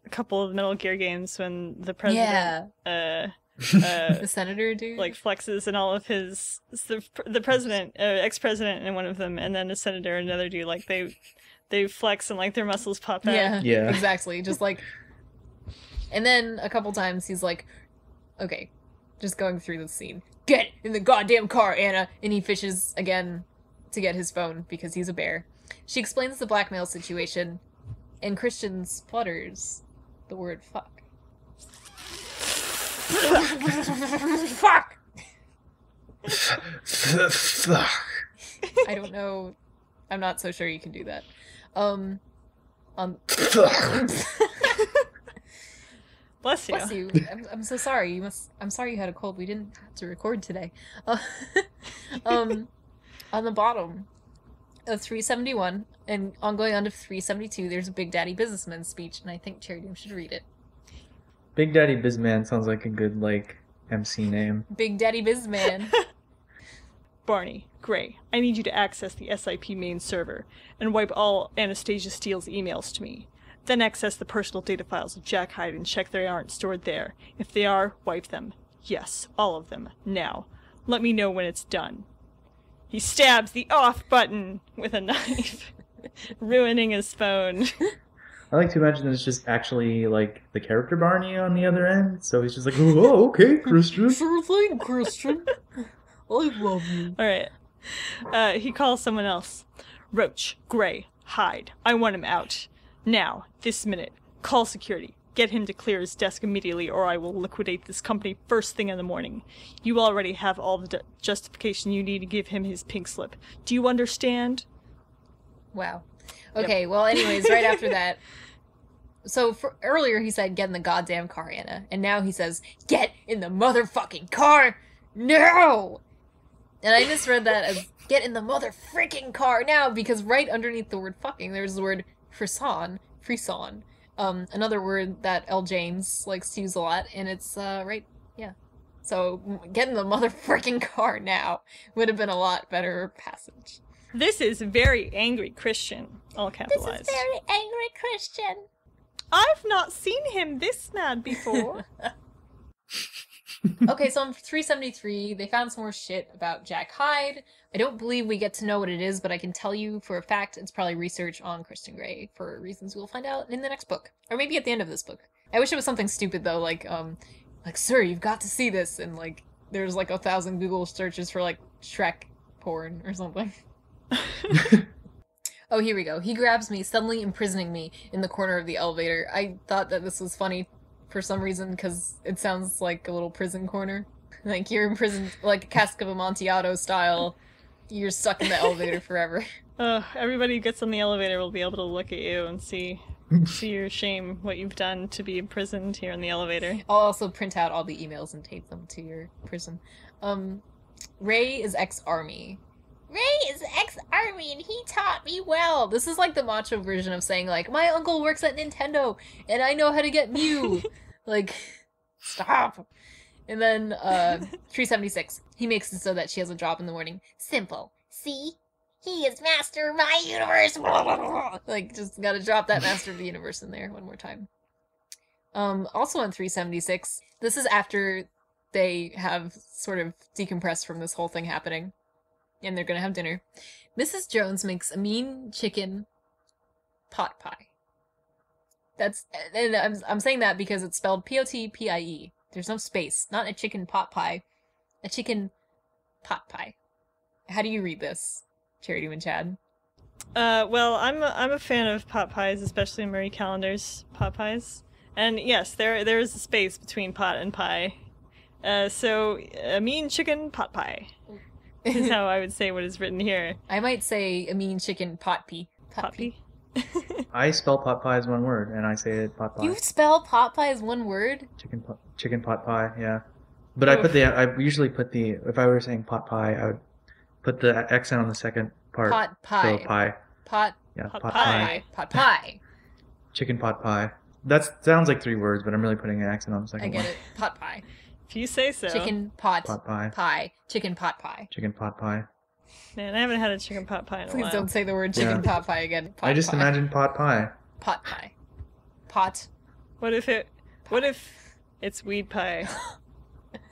a couple of Metal Gear games when the president the senator dude like flexes and all of his the president ex-president in one of them, and then the senator another dude, like they flex and like their muscles pop out. Yeah. Exactly, just like. And then a couple times he's like, okay, just going through the scene, get in the goddamn car, Anna. And he fishes again to get his phone because he's a bear. She explains the blackmail situation, and Christian splutters the word fuck. Fuck! Fuck. I don't know. I'm not so sure you can do that. Bless you. Bless you. I'm so sorry. I'm sorry you had a cold. We didn't have to record today. On the bottom of 371 and going on to 372, there's a Big Daddy Businessman speech, and I think CherryDoom should read it. Big Daddy Bizman sounds like a good, like, MC name. Big Daddy Bizman. Barney, Gray, I need you to access the SIP main server and wipe all Anastasia Steele's emails to me. Then access the personal data files of Jack Hyde and check they aren't stored there. If they are, wipe them. Yes, all of them. Now. Let me know when it's done. He stabs the off button with a knife, ruining his phone. I like to imagine that it's just actually, like, the character Barney on the other end. So he's just like, oh, okay, Christian. Sure thing, Christian. I love you. Alright. He calls someone else. Roach, Gray, Hyde. I want him out. Now, this minute. Call security. Get him to clear his desk immediately, or I will liquidate this company first thing in the morning. You already have all the justification you need to give him his pink slip. Do you understand? Wow. Okay, well, anyways, right after that. So, earlier he said, get in the goddamn car, Anna. And now he says, get in the motherfucking car now! And I misread that as, get in the mother-freaking car now, because right underneath the word fucking, there's the word frisson. Another word that L. James likes to use a lot, and it's, right, yeah. So, get in the mother-freaking car now would have been a lot better passage. This is very angry Christian, all capitalized. This is very angry Christian. I've not seen him this mad before. Okay, so on 373, they found some more shit about Jack Hyde. I don't believe we get to know what it is, but I can tell you for a fact it's probably research on Christian Grey for reasons we'll find out in the next book. Or maybe at the end of this book. I wish it was something stupid, though, like, sir, you've got to see this, and, like, there's, like, 1,000 Google searches for, like, Shrek porn or something. Oh, here we go. He grabs me, suddenly imprisoning me in the corner of the elevator. I thought that this was funny for some reason, because it sounds like a little prison corner. Like, you're imprisoned, like, Cask of Amontillado style. You're stuck in the elevator forever. Everybody who gets on the elevator will be able to look at you and see your shame, what you've done to be imprisoned here in the elevator. I'll also print out all the emails and tape them to your prison. Ray is ex-army. Ray is ex-army and he taught me well. This is like the macho version of saying, like, my uncle works at Nintendo and I know how to get Mew. Like, stop. And then, 376. He makes it so that she has a job in the morning. Simple. See? He is master of my universe. Like, just gotta drop that master of the universe in there one more time. Also on 376, this is after they have sort of decompressed from this whole thing happening, and they're gonna have dinner. Mrs. Jones makes a mean chicken pot pie. And I'm saying that because it's spelled Potpie. There's no space. Not a chicken pot pie. A chicken pot pie. How do you read this, CherryDoom and Chad? Well, I'm a fan of pot pies, especially Marie Callender's pot pies. And yes, there is a space between pot and pie. So a mean chicken pot pie is how I would say what is written here. I might say a mean chicken pot pie. Pot pie. I spell pot pie as one word, and I say it pot pie. You spell pot pie as one word? Chicken pot pie, yeah. But I usually put if I were saying pot pie, I would put the accent on the second part. Pot pie. So pie. Pot. Yeah, Pot pot pie. pie. Pot pie. Chicken pot pie. That sounds like 3 words, but I'm really putting an accent on the second I one. get it. Pot pie. If you say so. Chicken pot pie. pie. Chicken pot pie. Chicken pot pie. Man, I haven't had a chicken pot pie in a Please while. don't say the word chicken Yeah. pot pie again. Pot I just pie. imagine pot pie. Pot pie. Pot. What if it's weed pie?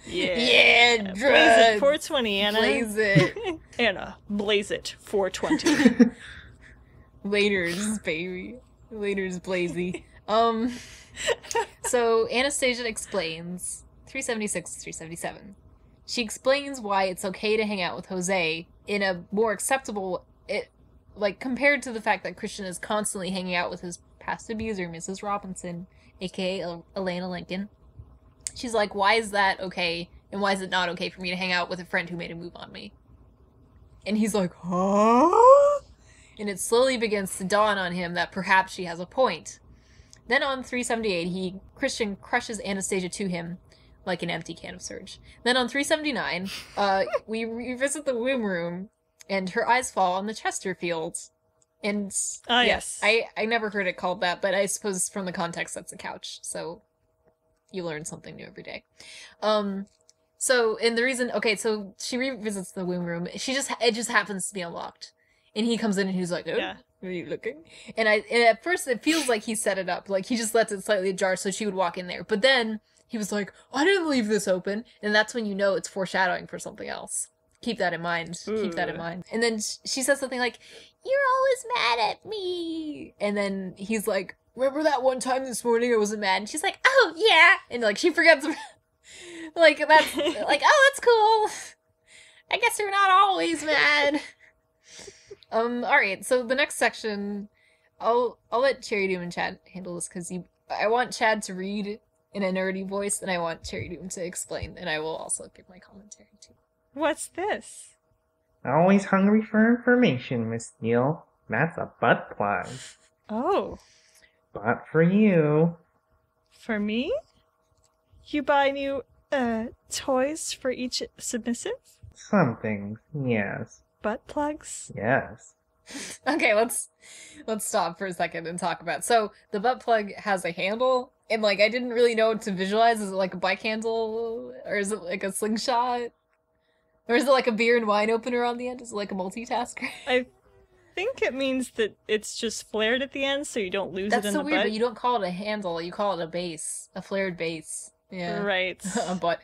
Yeah. Yeah, Blaze drugs. it 420, Anna. Blaze it. Anna, blaze it 420. Laters, baby. Laters, Blazy. So Anastasia explains 376, 377. She explains why it's okay to hang out with Jose in a more acceptable, compared to the fact that Christian is constantly hanging out with his past abuser, Mrs. Robinson, aka Elena Lincoln. She's like, why is that okay, and why is it not okay for me to hang out with a friend who made a move on me? And he's like, huh? And it slowly begins to dawn on him that perhaps she has a point. Then on 378, Christian crushes Anastasia to him like an empty can of Surge. Then on 379, we revisit the womb room, and her eyes fall on the Chesterfield. And yes. I never heard it called that, but I suppose from the context that's a couch, so you learn something new every day. So she revisits the womb room. It just happens to be unlocked. And he comes in and he's like, oh, Yeah. are you looking? And at first it feels like he set it up. Like he just lets it slightly ajar so she would walk in there. But then he was like, I didn't leave this open. And that's when you know it's foreshadowing for something else. Keep that in mind. Ooh. Keep that in mind. And then she says something like, you're always mad at me. And then he's like, remember that one time this morning I wasn't mad? And she's like, oh, yeah. And like she forgets. Like that's like, oh, that's cool. I guess you're not always mad. Alright, so the next section, I'll let CherryDoom and Chad handle this because I want Chad to read in a nerdy voice, and I want CherryDoom to explain, and I will also give my commentary too. What's this? Always hungry for information, Miss Steele. That's a butt plug. Oh. But for you. For me? You buy new, toys for each submissive? Some things, yes. Butt plugs? Yes. Okay, let's stop for a second and talk about. So the butt plug has a handle, and like I didn't really know what to visualize. Is it like a bike handle, or is it like a slingshot, or is it like a beer and wine opener on the end? Is it like a multitasker? I think it means that it's just flared at the end, so you don't lose That's it in so the weird, butt. but you don't call it a handle. You call it a base, a flared base. Yeah, Right. a butt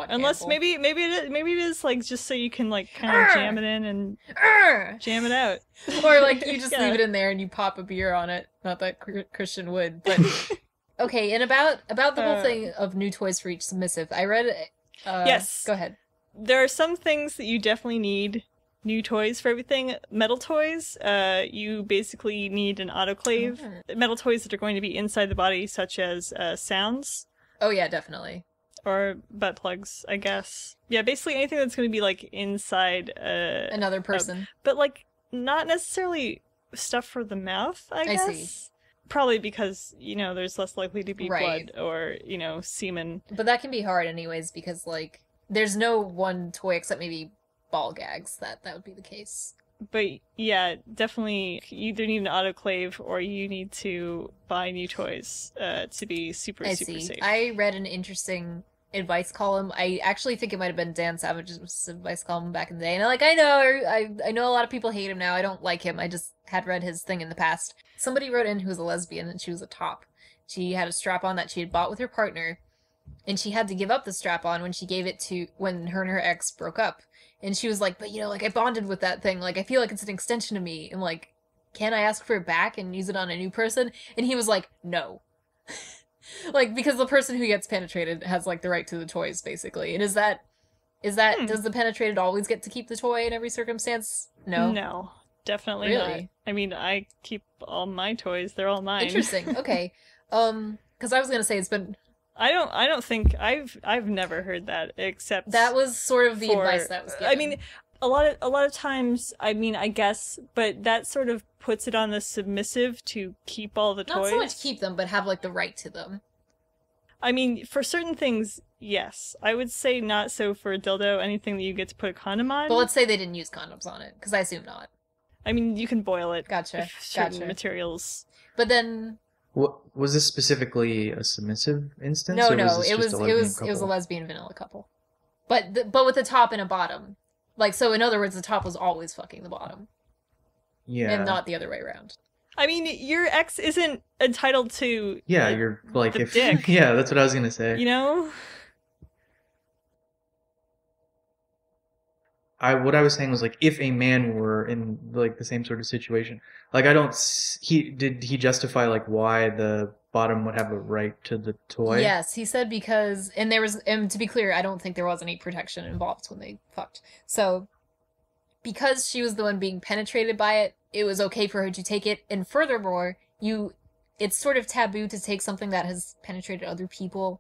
Unless handle. maybe it is like just so you can like kind of jam it in and Arr! jam it out. Or like you just Yeah. leave it in there and you pop a beer on it. Not that Christian would, but okay. And about the whole thing of new toys for each submissive, I read. Yes. Go ahead. There are some things that you definitely need new toys for everything. Metal toys, you basically need an autoclave. Metal toys that are going to be inside the body, such as sounds. Oh yeah, definitely. Or butt plugs, I guess. Yeah, basically anything that's going to be like inside Another person. but like not necessarily stuff for the mouth, I guess. see. Probably because, there's less likely to be Right. blood or, semen. But that can be hard anyways because like there's no one toy except maybe ball gags that would be the case. But yeah, definitely you either need an autoclave or you need to buy new toys to be super see. safe. I read an interesting advice column. I actually think it might have been Dan Savage's advice column back in the day. And I know a lot of people hate him now. I don't like him. I just had read his thing in the past. Somebody wrote in who was a lesbian and she was a top. She had a strap-on that she had bought with her partner, and she had to give up the strap-on when her and her ex broke up. And she was like, but like, I bonded with that thing. Like, I feel like it's an extension of me. And like, can I ask for it back and use it on a new person? And he was like, no. Like, because the person who gets penetrated has like the right to the toys, basically. And does the penetrated always get to keep the toy in every circumstance? No. No, definitely Really? not. I mean, I keep all my toys. They're all mine. Interesting. Okay. Because I was gonna say it's been. I don't think I've never heard that, except That was sort of the advice that was given. I mean, a lot of times, I mean, I guess, but that sort of puts it on the submissive to keep all the toys. Not so much keep them, but have like the right to them. I mean, for certain things, yes. I would say not so for a dildo, anything that you get to put a condom on. But let's say they didn't use condoms on it, because I assume not. I mean, you can boil it. Gotcha. If certain materials. But then What was this specifically a submissive instance? no, or no, this it just was a it lesbian was it was a couple? lesbian vanilla couple. But with a top and a bottom. Like, so in other words, the top was always fucking the bottom. Yeah. And not the other way around. I mean, your ex isn't entitled to. Yeah, you're like the if dick. Yeah, that's what I was gonna say. You know. What I was saying was like if a man were in like the same sort of situation, like did he justify like why the bottom would have a right to the toy? Yes, he said because, and to be clear, I don't think there was any protection involved when they fucked. So, because she was the one being penetrated by it, it was okay for her to take it. And furthermore, it's sort of taboo to take something that has penetrated other people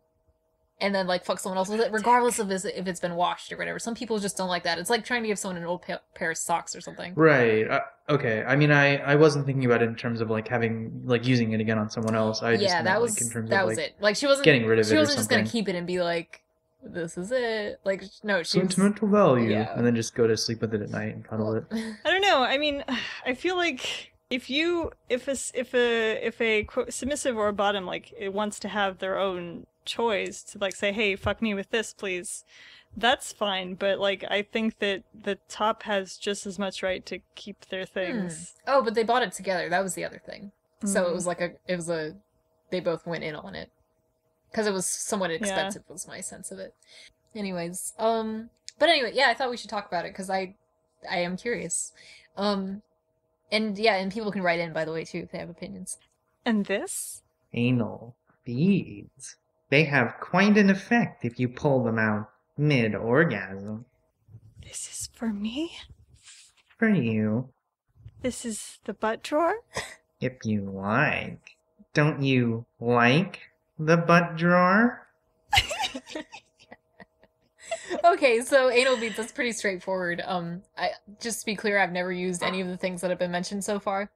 and then like fuck someone else with it, regardless of if it's been washed or whatever. Some people just don't like that. It's like trying to give someone an old pair of socks or something. Right. Okay. I mean, I wasn't thinking about it in terms of like having like using it again on someone else. I just Yeah, meant, that like, was in terms that of was like it. Like she wasn't getting rid of it She or wasn't just gonna something. keep it and be like, "This is it." Like no, she was. sentimental value, Yeah. and then just go to sleep with it at night and cuddle it. I don't know. I mean, I feel like if a quote, submissive or a bottom like it wants to have their own choice to like say, hey, fuck me with this, please, that's fine. But like, I think that the top has just as much right to keep their things. Oh, but they bought it together. That was the other thing. So it was like they both went in on it because it was somewhat expensive. Was my sense of it. Anyways, but anyway, yeah, I thought we should talk about it because I am curious. And yeah, and people can write in, by the way, too, if they have opinions. And this? Anal beads. They have quite an effect if you pull them out mid-orgasm. This is for me? For you, This is the butt drawer? if you like. Don't you like the butt drawer? Okay, so anal beads, that's pretty straightforward. Just to be clear, I've never used any of the things that have been mentioned so far.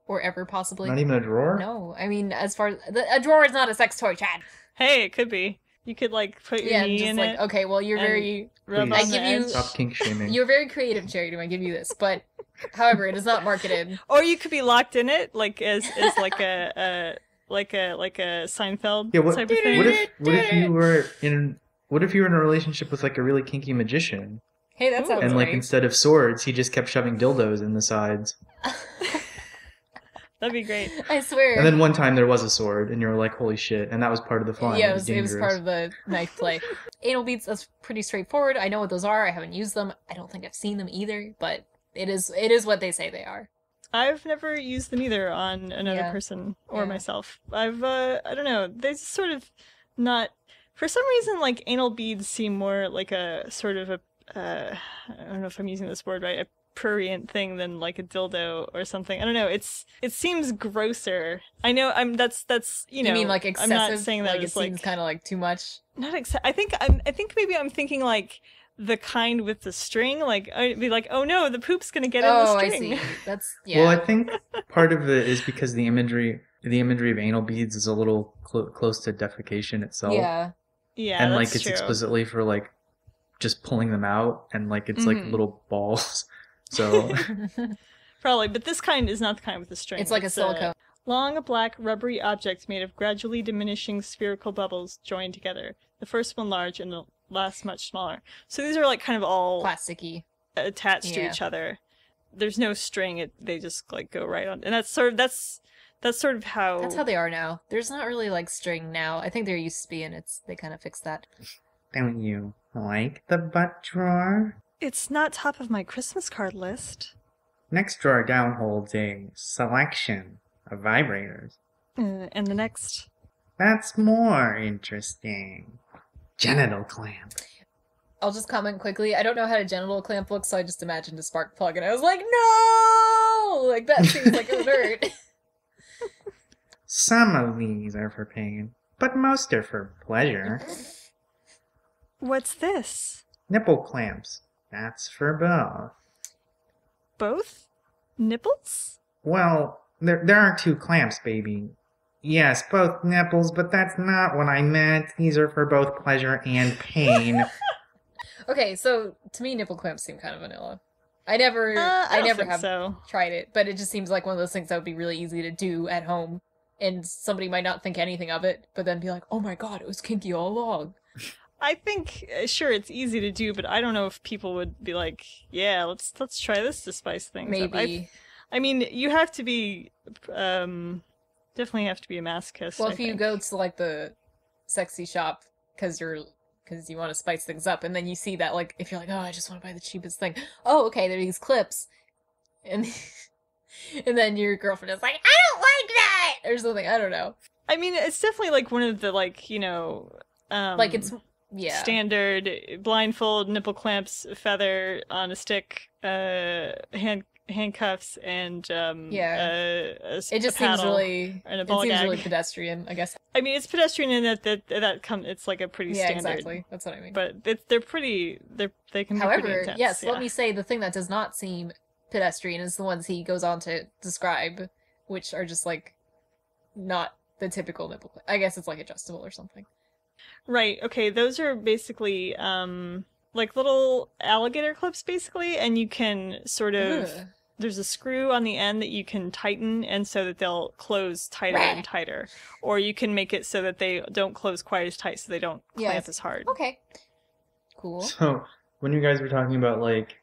Or ever, possibly. Not even a drawer? No, I mean, as far as... A drawer is not a sex toy, Chad. Hey, it could be. You could like put your Yeah, knee just in like, it. okay, well, you're and very... Rub Please. I on give the you- edge. Stop kink shaming. You're very creative, CherryDoom, I give you this. But, however, it is not marketed. Or you could be locked in it, like as like a Seinfeld Yeah, what type of thing. if you were in a relationship with like a really kinky magician Hey, that sounds and like great. instead of swords he just kept shoving dildos in the sides? That'd be great. I swear. And then one time there was a sword and you were like, holy shit, and that was part of the fun. Yeah, It was it was part dangerous. of the knife play. Anal beads, that's pretty straightforward. I know what those are. I haven't used them. I don't think I've seen them either, but it is what they say they are. I've never used them either on another Yeah. person or Yeah. myself. I don't know. They just sort of not. For some reason, like anal beads seem more like a sort of a. I don't know if I'm using this word right. A prurient thing than like a dildo or something. I don't know. It seems grosser. I know. That's you know. You mean like excessive? I'm not saying that like it it's seems kind of like too much. not I think maybe I'm thinking like the kind with the string. Like I'd be like, oh no, the poop's gonna get in the I string. see. That's yeah. Well, I think part of it is because the imagery of anal beads is a little close to defecation itself. yeah. Yeah, And that's like it's true. explicitly for like just pulling them out, and like it's like Mhm. little balls. So Probably, but this kind is not the kind with the string. It's like a silicone. Long, black, rubbery object made of gradually diminishing spherical bubbles joined together. The first one large and the last much smaller. So these are like kind of all Plasticky. attached to Yeah. each other. There's no string. They just like go right on. And that's That's sort of how... That's how they are now. There's not really like string now. I think there used to be, and they kind of fixed that. Don't you like the butt drawer? It's not top of my Christmas card list. Next drawer down holds a selection of vibrators. And the next... That's more interesting. Genital clamp. I'll just comment quickly. I don't know how a genital clamp looks, so I just imagined a spark plug, and I was like, no! Like, that seems like it would hurt. Some of these are for pain, but most are for pleasure. What's this? Nipple clamps. That's for both. Both? Nipples? Well, there are two clamps, baby. Yes, both nipples, but that's not what I meant. These are for both pleasure and pain. Okay, so to me, nipple clamps seem kind of vanilla. I never have tried it, but it just seems like one of those things that would be really easy to do at home, and somebody might not think anything of it, but then be like, "Oh my god, it was kinky all along." I think sure it's easy to do, but I don't know if people would be like, "Yeah, let's try this to spice things up." Maybe. I mean, you have to be definitely have to be a masochist. Well, if you go to like the sexy shop because you want to spice things up, and then you see that, like, if you're like, oh, I just want to buy the cheapest thing. Oh, okay, there are these clips, and and then your girlfriend is like, I don't like that, or something. I don't know. I mean, it's definitely like one of the like like it's standard blindfold, nipple clamps, feather on a stick, handcuffs, and it just seems really pedestrian, I guess. I mean, it's pedestrian in that it's like a pretty standard. Exactly. That's what I mean. But they can be pretty intense. Yes, let me say the thing that does not seem pedestrian is the ones he goes on to describe, which are just like not the typical nipple clip. I guess it's like adjustable or something. Right. Okay. Those are basically like little alligator clips, basically, and you can sort of. Ugh. There's a screw on the end that you can tighten, and so that they'll close tighter and tighter. Or you can make it so that they don't close quite as tight, so they don't clamp as hard. Okay. Cool. So, when you guys were talking about, like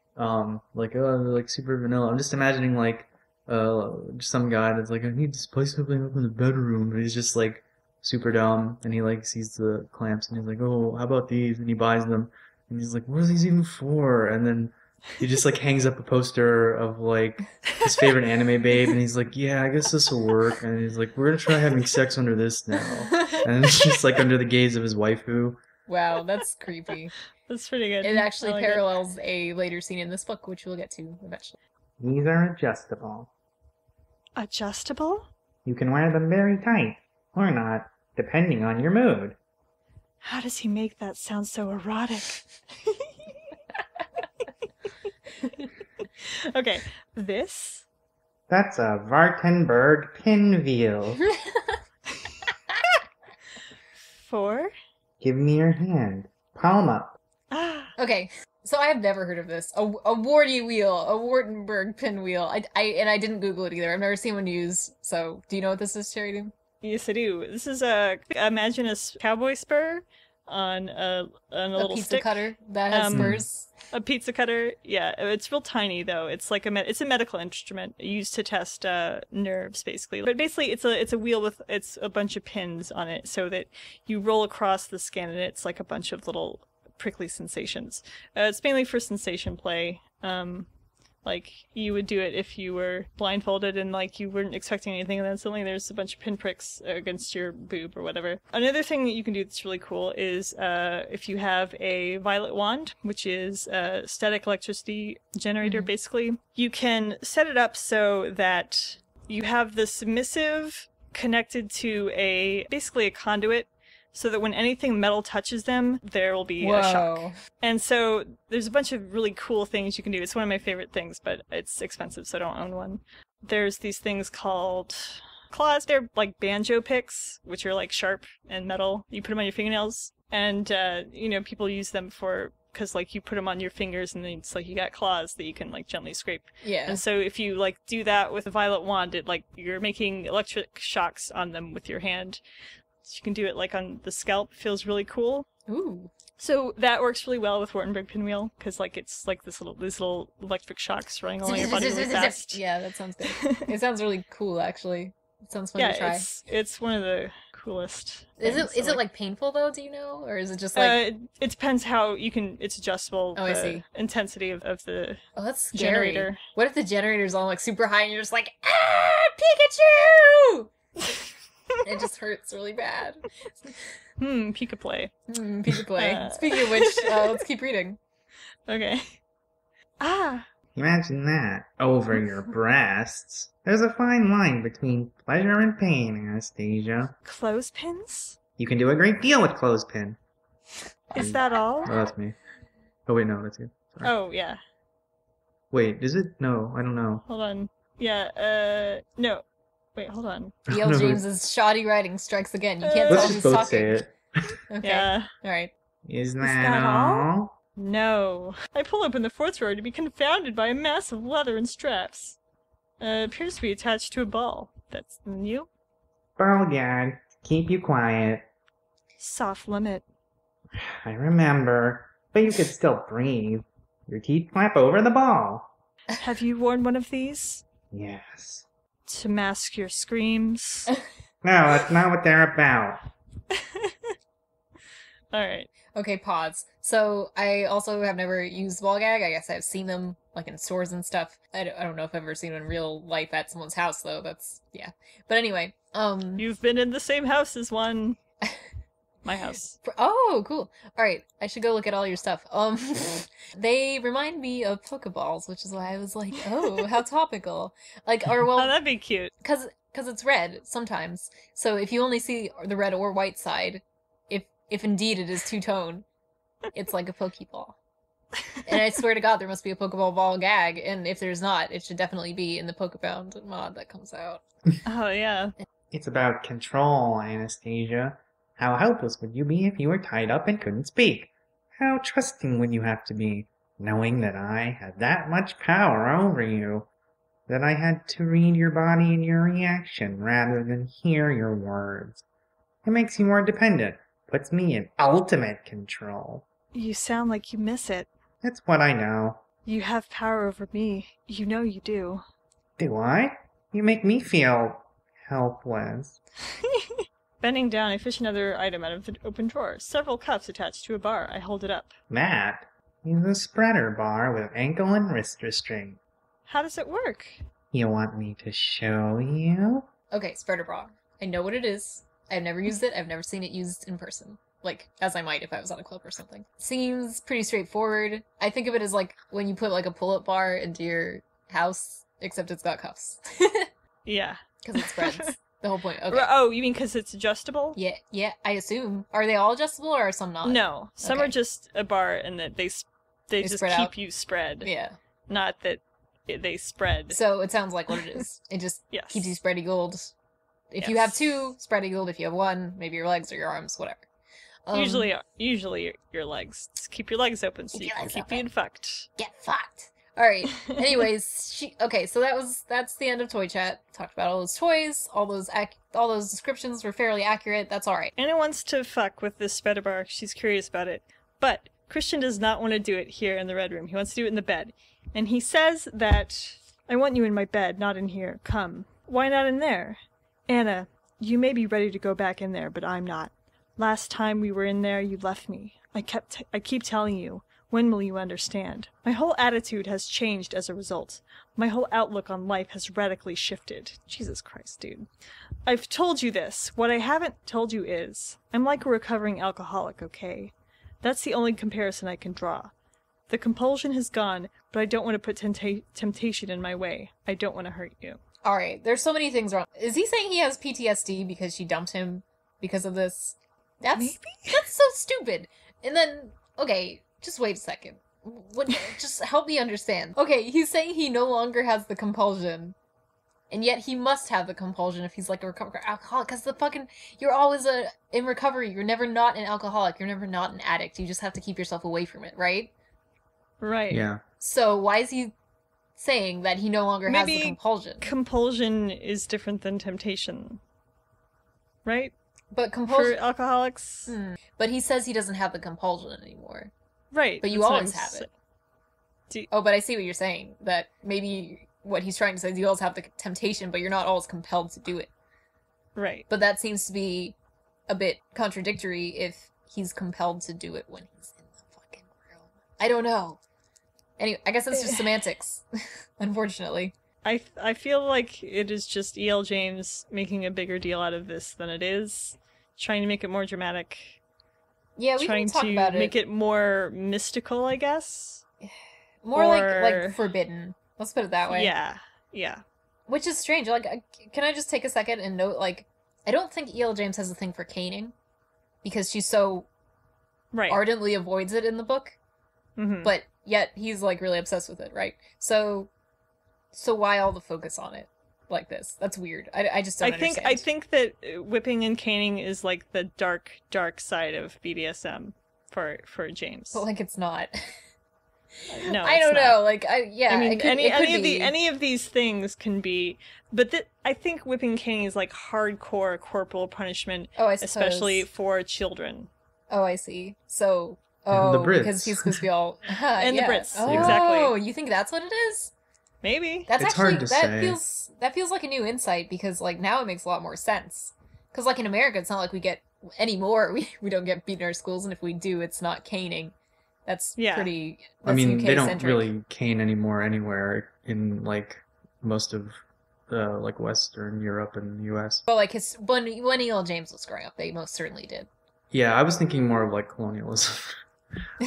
super vanilla, I'm just imagining, like, just some guy that's like, I need to spice something up in the bedroom, and he's just, like, super dumb, and he, like, sees the clamps, and he's like, oh, how about these? And he buys them, and he's like, what are these even for? And then he just, like, hangs up a poster of, like, his favorite anime babe, and he's like, yeah, I guess this will work. And he's like, we're gonna try having sex under this now. And it's just, like, under the gaze of his waifu. Wow, that's creepy. That's pretty good. It actually parallels a later scene in this book, which we'll get to eventually. These are adjustable. Adjustable? You can wear them very tight, or not, depending on your mood. How does he make that sound so erotic? Okay, this? That's a Vartenberg pinwheel. 4? Give me your hand. Palm up. Okay, so I have never heard of this. A Warty wheel, a Wartenberg pinwheel. I didn't Google it either. I've never seen one used. So, do you know what this is, CherryDoom? Yes, I do. This is imagine a cowboy spur on a little pizza stick. Cutter that has spurs. A pizza cutter, yeah. It's real tiny though. It's like it's a medical instrument used to test nerves, basically. But basically, it's a wheel with a bunch of pins on it, so that you roll across the skin, and it's like a bunch of little prickly sensations. It's mainly for sensation play. Like, you would do it if you were blindfolded and, like, you weren't expecting anything, and then suddenly there's a bunch of pinpricks against your boob or whatever. Another thing that you can do that's really cool is if you have a violet wand, which is a static electricity generator, basically, you can set it up so that you have the submissive connected to basically a conduit, so that when anything metal touches them, there will be a shock. And so there's a bunch of really cool things you can do. It's one of my favorite things, but it's expensive, so I don't own one. There's these things called claws. They're like banjo picks, which are like sharp and metal. You put them on your fingernails, and people use them because like you put them on your fingers, and then it's like you got claws that you can like gently scrape. Yeah. And so if you like do that with a violet wand, it like you're making electric shocks on them with your hand. You can do it like on the scalp. It feels really cool. Ooh. So that works really well with Wartenberg pinwheel, because like it's like these little electric shocks running along your body really fast. Yeah, that sounds good. It sounds really cool, actually. It sounds fun to try. Yeah, it's one of the coolest. Is things, it so, like painful though? Do you know, or is it just like? It depends how you can. It's adjustable. Oh, I see. Intensity of the Oh, that's scary. generator. What if the generator's on like super high and you're just like, Pikachu? It just hurts really bad. Pika play. Pika play. Speaking of which, let's keep reading. Okay. Imagine that. Over your breasts. There's a fine line between pleasure and pain, Anastasia. Clothespins? You can do a great deal with clothespin. Is that all? Oh, that's me. Oh, wait, no, that's you. Sorry. Oh, yeah. Wait, is it? No, I don't know. Hold on. Yeah, no. Wait, hold on. D.L. No. James's shoddy writing strikes again. You can't tell Let's who's just both talking. say it. Okay. Yeah. Alright. Is that that all? No. I pull open the fourth drawer to be confounded by a mass of leather and straps. Appears to be attached to a ball. That's new. Ball gag. Keep you quiet. Soft limit. I remember. But you could still breathe. Your teeth flap over the ball. Have you worn one of these? Yes. To mask your screams? No, that's not what they're about. Alright. Okay, pause. So, I also have never used ball gag. I guess I've seen them, like, in stores and stuff. I don't know if I've ever seen them in real life at someone's house, though. That's, yeah. But anyway, You've been in the same house as one. My house. Oh, cool. Alright, I should go look at all your stuff. They remind me of Pokeballs, which is why I was like, oh, how topical. Like, or well... Oh, that'd be cute. Because it's red, sometimes. So if you only see the red or white side, if indeed it is two-tone, it's like a Pokeball. And I swear to God, there must be a Pokeball ball gag, and if there's not, it should definitely be in the Pokebound mod that comes out. Oh, yeah. It's about control, Anastasia. How helpless would you be if you were tied up and couldn't speak? How trusting would you have to be, knowing that I had that much power over you? That I had to read your body and your reaction rather than hear your words. It makes you more dependent, puts me in ultimate control. You sound like you miss it. That's what I know. You have power over me. You know you do. Do I? You make me feel helpless. Bending down, I fish another item out of the open drawer. Several cuffs attached to a bar. I hold it up. That is a spreader bar with ankle and wrist restraint. How does it work? You want me to show you? Okay, spreader bra. I know what it is. I've never used it. I've never seen it used in person. Like, as I might if I was on a club or something. Seems pretty straightforward. I think of it as like when you put like a pull-up bar into your house, except it's got cuffs. Yeah. Because it spreads. The whole point. Okay. Oh, you mean because it's adjustable? Yeah, I assume. Are they all adjustable or are some not? No. Some Okay. are just a bar and that they just spread keep out? you spread. Yeah. Not that they spread. So it sounds like what it is. It just Yes. keeps you spread eagled. If you Yes. have two, spread eagled. If you have one, maybe your legs or your arms, whatever. Usually your legs. Just keep your legs open so Keep you your can legs keep open. being fucked. Get fucked. All right. Anyways, okay. So that's the end of Toy Chat. Talked about all those toys. All those descriptions were fairly accurate. That's all right. Anna wants to fuck with this spreader bar. She's curious about it. But Christian does not want to do it here in the red room. He wants to do it in the bed. And he says that, I want you in my bed, not in here. Come. Why not in there? Anna, you may be ready to go back in there, but I'm not. Last time we were in there, you left me. I keep telling you. When will you understand? My whole attitude has changed as a result. My whole outlook on life has radically shifted. Jesus Christ, dude. I've told you this. What I haven't told you is, I'm like a recovering alcoholic, okay? That's the only comparison I can draw. The compulsion has gone, but I don't want to put temptation in my way. I don't want to hurt you. All right. There's so many things wrong. Is he saying he has PTSD because she dumped him because of this? Maybe? That's so stupid. And then, okay, just wait a second. Just help me understand. Okay, he's saying he no longer has the compulsion. And yet he must have the compulsion if he's like a recovering alcoholic. Because you're always in recovery. You're never not an alcoholic. You're never not an addict. You just have to keep yourself away from it, right? Right. Yeah. So why is he saying that he no longer has the Maybe compulsion? Compulsion is different than temptation. Right? But compulsion... For alcoholics? But he says he doesn't have the compulsion anymore. Right. But you that's what always I'm have it. Do- Oh, but I see what you're saying. That maybe what he's trying to say is you always have the temptation, but you're not always compelled to do it. Right. But that seems to be a bit contradictory if he's compelled to do it when he's in the fucking room. I don't know. Anyway, I guess that's just semantics, unfortunately. I feel like it is just E.L. James making a bigger deal out of this than it is, trying to make it more dramatic. Yeah, we trying can talk to about it. make it more mystical, I guess. More or... like forbidden. Let's put it that way. Yeah. Which is strange. Like, can I just take a second and note, like, I don't think E.L. James has a thing for caning, because she so ardently avoids it in the book. Mm-hmm. But yet he's like really obsessed with it, right? So why all the focus on it like this? That's weird. I just don't understand. I think that whipping and caning is like the dark side of BDSM for James. But like it's not. No, I don't know. Like I mean, it could any of these things can be, but I think whipping and caning is like hardcore corporal punishment, especially for children. Oh, I see. So the Brits. Because he's supposed to be all and the Brits, oh, exactly. Oh, you think that's what it is? Maybe. That's it's actually hard to say. That feels like a new insight, because like now it makes a lot more sense. Because like in America, it's not like we get anymore. We don't get beaten in our schools, and if we do, it's not caning. That's pretty. That's I mean, UK they don't centric. really cane anymore anywhere in like most of like Western Europe and the US. But like when E.L. James was growing up, they most certainly did. Yeah, I was thinking more of like colonialism.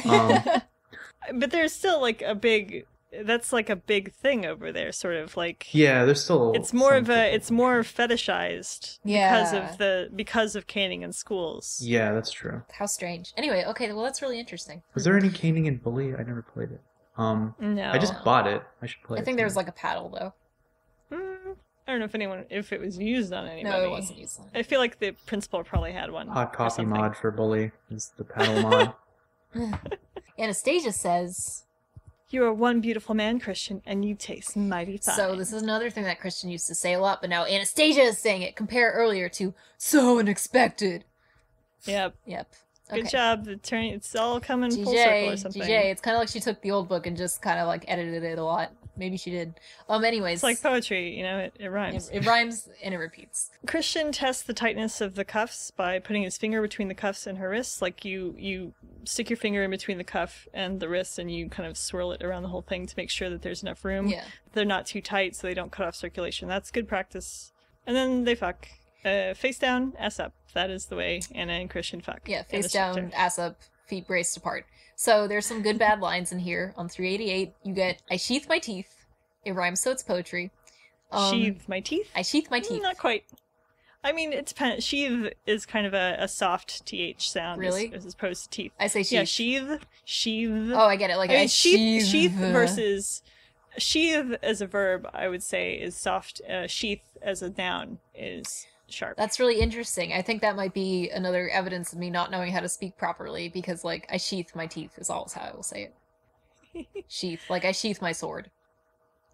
But there's still like that's like a big thing over there, sort of like. Yeah, there's still. It's more fetishized because of caning in schools. Yeah, that's true. How strange. Anyway, okay, well that's really interesting. Was there any caning in Bully? I never played it. No. I just bought it. I should play it. I think there was like a paddle though. I don't know if it was used on anybody. No, it wasn't used on anybody. I feel like the principal probably had one. Hot coffee mod for Bully is the paddle mod. Anastasia says, "You are one beautiful man, Christian, and you taste mighty fine." So this is another thing that Christian used to say a lot, but now Anastasia is saying it. Compare earlier to "so unexpected." Yep. Okay. Good job. It's all coming full circle or something. It's kind of like she took the old book and just kind of like edited it a lot. Maybe she did. Anyways. It's like poetry, it rhymes. It rhymes and it repeats. Christian tests the tightness of the cuffs by putting his finger between the cuffs and her wrists. Like you stick your finger in between the cuff and the wrist and you kind of swirl it around the whole thing to make sure that there's enough room. Yeah. They're not too tight so they don't cut off circulation. That's good practice. And then they fuck. Face down, ass up. That is the way Anna and Christian fuck. Yeah, face down, ass up, feet braced apart. So there's some good bad lines in here. On 388, you get, I sheath my teeth. It rhymes, so it's poetry. Sheath my teeth? I sheath my teeth. Not quite. I mean, it depends. Sheath is kind of a soft TH sound. Really? As opposed to teeth. I say sheath. Yeah, sheath. Oh, I get it. Like, I sheath versus... Sheath as a verb, I would say, is soft. Sheath as a noun is sharp. That's really interesting. I think that might be another evidence of me not knowing how to speak properly, because, like, I sheath my teeth is always how I will say it. Sheath. Like, I sheath my sword.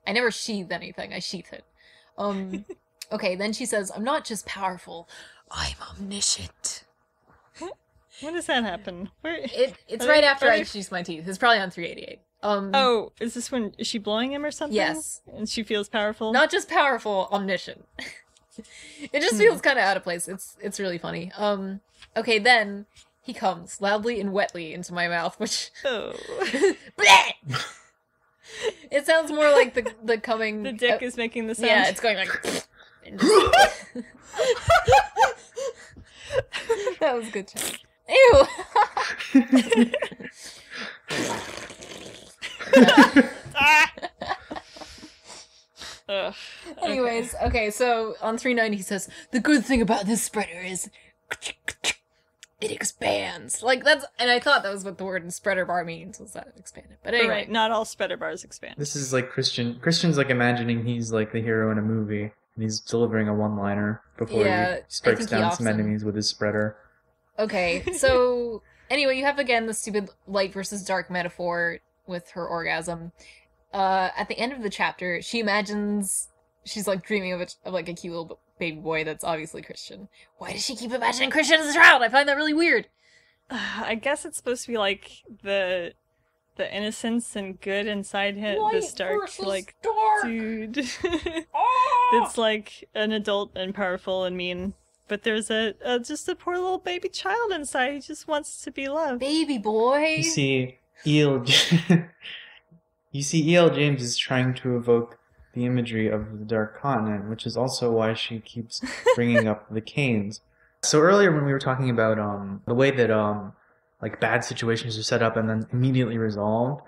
I never sheath anything. I sheath it. Okay, then she says, I'm not just powerful, I'm omniscient. When does that happen? It's right after I sheath my teeth. It's probably on 388. Oh, is she blowing him or something? Yes. And she feels powerful? Not just powerful, omniscient. It just feels kind of out of place. It's really funny. Okay, then he comes loudly and wetly into my mouth, which... Oh. It sounds more like the coming... The dick is making the sound? Yeah, it's going like... That was a good job. Ew! Anyways, okay, so on 390 he says, the good thing about this spreader is it expands. Like, that's, and I thought that was what the word spreader bar means, was that expanded. But anyway. Right, not all spreader bars expand. This is like Christian's like imagining he's like the hero in a movie, and he's delivering a one-liner before he strikes down some enemies with his spreader. Okay, so anyway, you have again the stupid light versus dark metaphor with her orgasm. At the end of the chapter, she imagines she's like dreaming of like a cute little baby boy that's obviously Christian. Why does she keep imagining Christian as a child? I find that really weird. I guess it's supposed to be like the innocence and good inside him. Light this dark, dark. dude. Oh! It's like an adult and powerful and mean. But there's just a poor little baby child inside who just wants to be loved. Baby boy. You see, E.L. James is trying to evoke the imagery of the Dark Continent, which is also why she keeps bringing up the Canes. So earlier when we were talking about the way that like bad situations are set up and then immediately resolved,